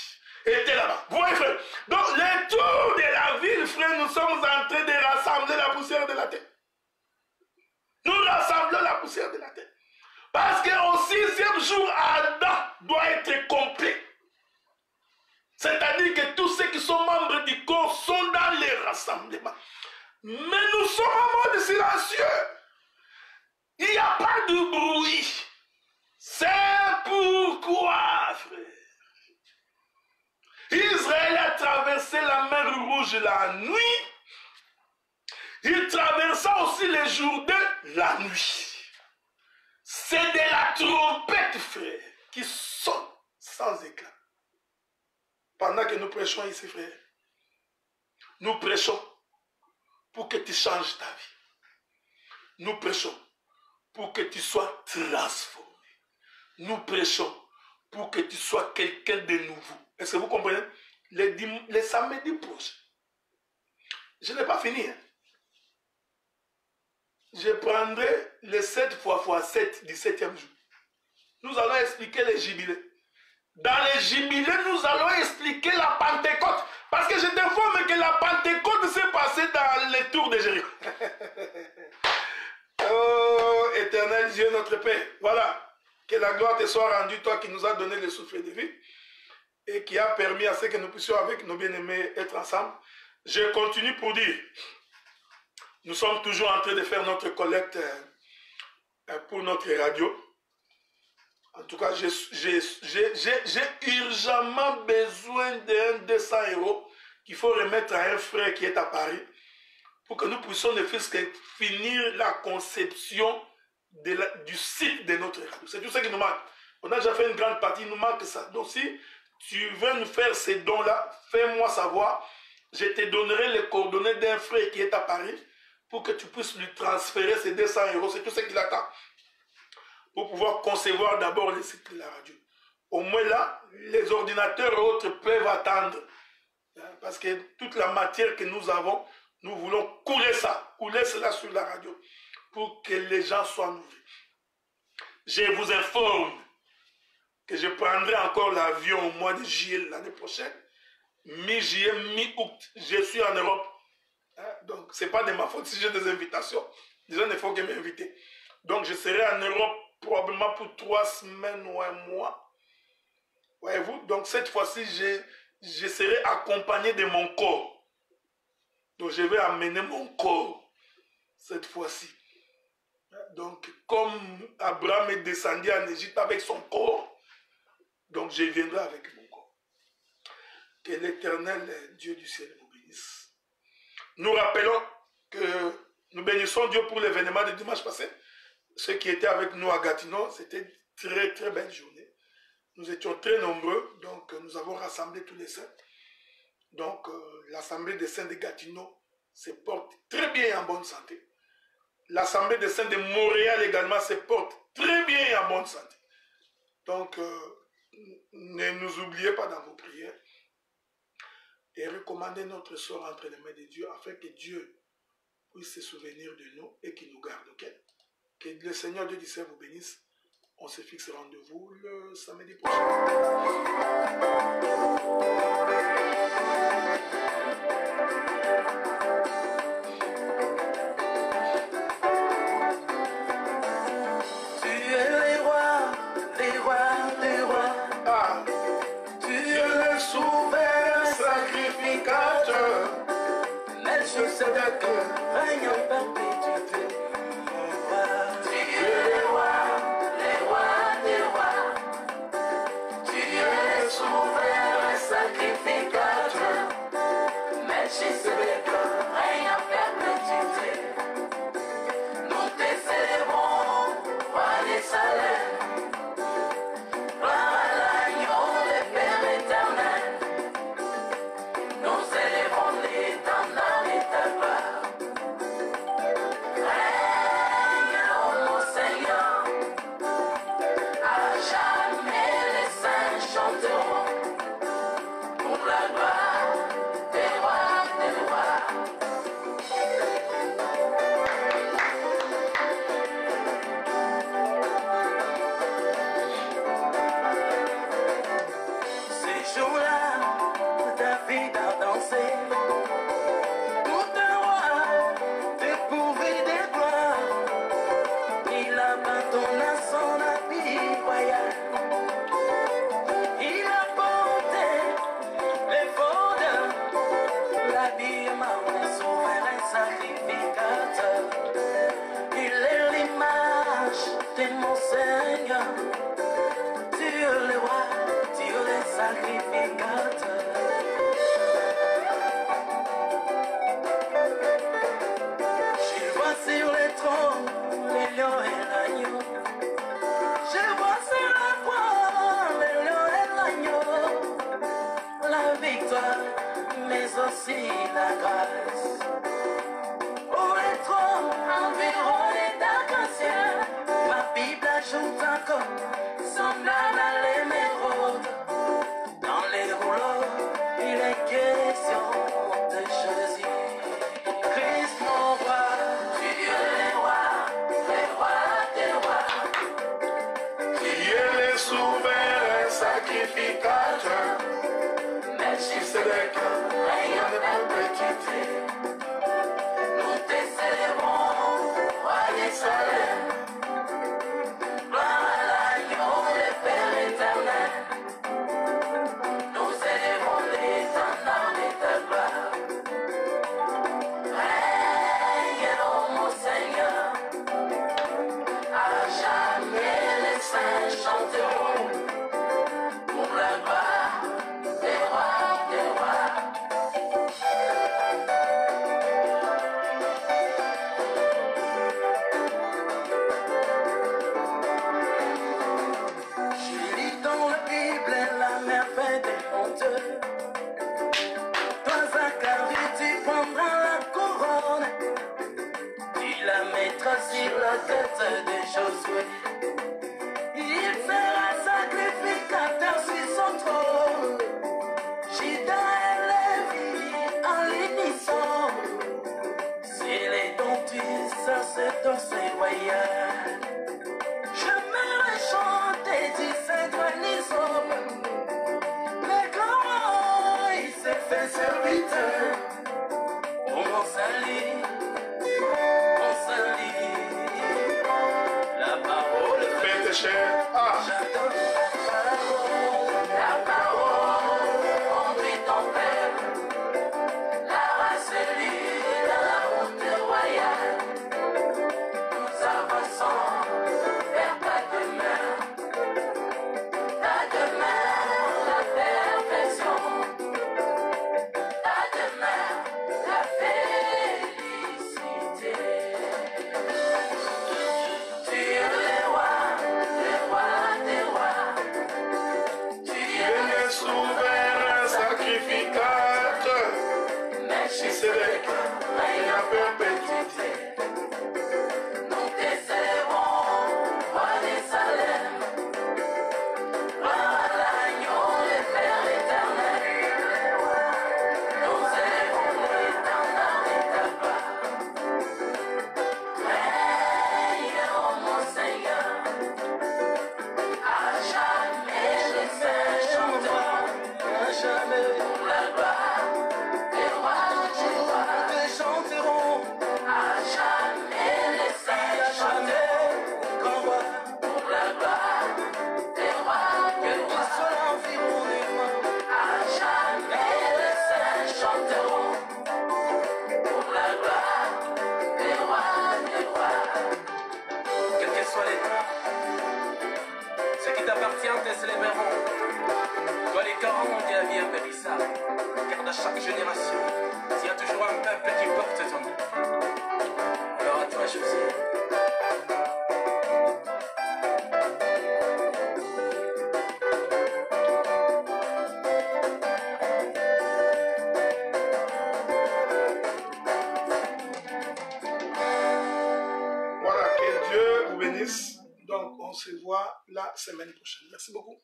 était là-bas. Vous voyez, frère? Donc, le tour de la ville, frère, nous sommes en train de rassembler la poussière de la terre. Nous rassemblons la poussière de la terre. Parce qu'au 6e jour, Adam doit être complet. C'est-à-dire que tous ceux qui sont membres du corps sont dans les rassemblements. Mais nous sommes en mode silencieux. Il n'y a pas de bruit. C'est pourquoi, frère, Israël a traversé la mer Rouge la nuit. Il traversa aussi les jours de la nuit. C'est de la trompette, frère, qui sonne sans éclat. Pendant que nous prêchons ici, frère, nous prêchons pour que tu changes ta vie. Nous prêchons pour que tu sois transformé. Nous prêchons pour que tu sois quelqu'un de nouveau. Est-ce que vous comprenez? Les samedis prochains, je n'ai pas fini. Je prendrai les 7 fois 7 du 7e jour. Nous allons expliquer les jubilés. Dans les jubilés, nous allons expliquer la Pentecôte. Parce que je t'informe que la Pentecôte s'est passée dans les tours de Jéricho. Oh, éternel Dieu, notre Père. Voilà. Que la gloire te soit rendue, toi qui nous as donné le souffle de vie. et qui a permis à ce que nous puissions avec nos bien-aimés être ensemble. Je continue pour dire, nous sommes toujours en train de faire notre collecte pour notre radio. En tout cas, j'ai urgemment besoin d'un 200 € qu'il faut remettre à un frère qui est à Paris pour que nous puissions ne fût-ce que finir la conception du site de notre radio. C'est tout ce qui nous manque. On a déjà fait une grande partie, il nous manque ça. Donc si tu veux nous faire ces dons-là, fais-moi savoir. Je te donnerai les coordonnées d'un frère qui est à Paris pour que tu puisses lui transférer ces 200 €. C'est tout ce qu'il attend. Pour pouvoir concevoir d'abord le site de la radio. Au moins là, les ordinateurs et autres peuvent attendre. Parce que toute la matière que nous avons, nous voulons couler cela sur la radio pour que les gens soient nourris. Je vous informe que je prendrai encore l'avion au mois de juillet l'année prochaine. Mi-juillet, mi-août, je suis en Europe. Donc, ce n'est pas de ma faute si j'ai des invitations. Les gens ne font que m'inviter. Donc, je serai en Europe probablement pour 3 semaines ou un mois. Voyez-vous? Donc, cette fois-ci, je serai accompagné de mon corps. Donc, je vais amener mon corps cette fois-ci. Donc, comme Abraham est descendu en Égypte avec son corps, donc je viendrai avec mon corps. Que l'Éternel Dieu du ciel vous bénisse. Nous rappelons que nous bénissons Dieu pour l'événement de dimanche passé. Ceux qui étaient avec nous à Gatineau, c'était une très très belle journée. Nous étions très nombreux, donc nous avons rassemblé tous les saints. Donc l'Assemblée des saints de Gatineau se porte très bien et en bonne santé. L'Assemblée des saints de Montréal également se porte très bien et en bonne santé. Donc ne nous oubliez pas dans vos prières et recommandez notre sort entre les mains de Dieu afin que Dieu puisse se souvenir de nous et qu'il nous garde. Okay? Que le Seigneur Dieu du ciel vous bénisse. On se fixe rendez-vous le samedi prochain. Tu es le roi des rois. Ah. Tu es le souverain sacrificateur. Melchisedec, règne en perpétuité. Sacrificateur, Melchisedec, règne en perpétuité. Nous te célébrons, roi des salets. Gloire à l'agneau, le Père éternel. Nous célébrons l'éternel et ta gloire. Règne, ô mon Seigneur, à jamais les saints chanteront. La gloire des rois, des rois. Ces jours-là, David a dansé. Tout un roi, dépourvu des gloires. Il abandonna son habit royal. Il a porté l'habillement des souverains sacrificateurs. Il est l'image de mon Seigneur. Dieu le roi, Dieu le sacrificateur. Je vois sur le trône les lions et l'agneau. Je vois sur la croix les lions et l'agneau. La victoire, mais aussi la grâce. Oh, les trônes environnés d'arc-en-ciel, ma Bible ajoute encore, semblable à l'émeraude. Dans les rouleaux, il est question de choisir. Christ mon roi, tu es le roi des rois. Qui est le souverain sacrificateur. Melchisedec, règne en perpétuité. Nous te célébrons, roi des salets. Gloire à l'agneau, le Père éternel. Nous Josué. Il fera sacrificateur sur son trône. Juda et Lévi en l'unisson. C'est les dons du sacerdoce royal. Je me chanter du synchronisme. Mais comment il s'est fait serviteur? On salit la parole. Faites cher. Ah. J'attends la parole. Conduis ton père. La race élue dans la route royale. Nous avançons vers ta demeure. Ta demeure, la perfection. Ta demeure, la félicité. Tu es le roi des rois. Tu es le Souverain sacrificateur, Melchisedec, règne à perpétuité. Nous te célébrons, roi des Salem. Gloire à l'agneau, le Père éternel. Nous élevons l'éternel et ta part. Règne, oh mon Seigneur. À jamais les saints chanteront. À jamais pour la gloire des rois des rois. Te chanteront. À jamais les saints chanteront. Pour la gloire des rois des rois. Soit l'environnement. À jamais les saints chanteront. Pour la gloire des rois des rois. Quel que soit l'état, ce qui t'appartient te célébreront. Toi les 40 et la vie impérissable, garde à chaque génération, s'il y a toujours un peuple qui porte ton nom. Alors à toi, José. Voilà, que Dieu vous bénisse. Donc, on se voit la semaine prochaine. Merci beaucoup.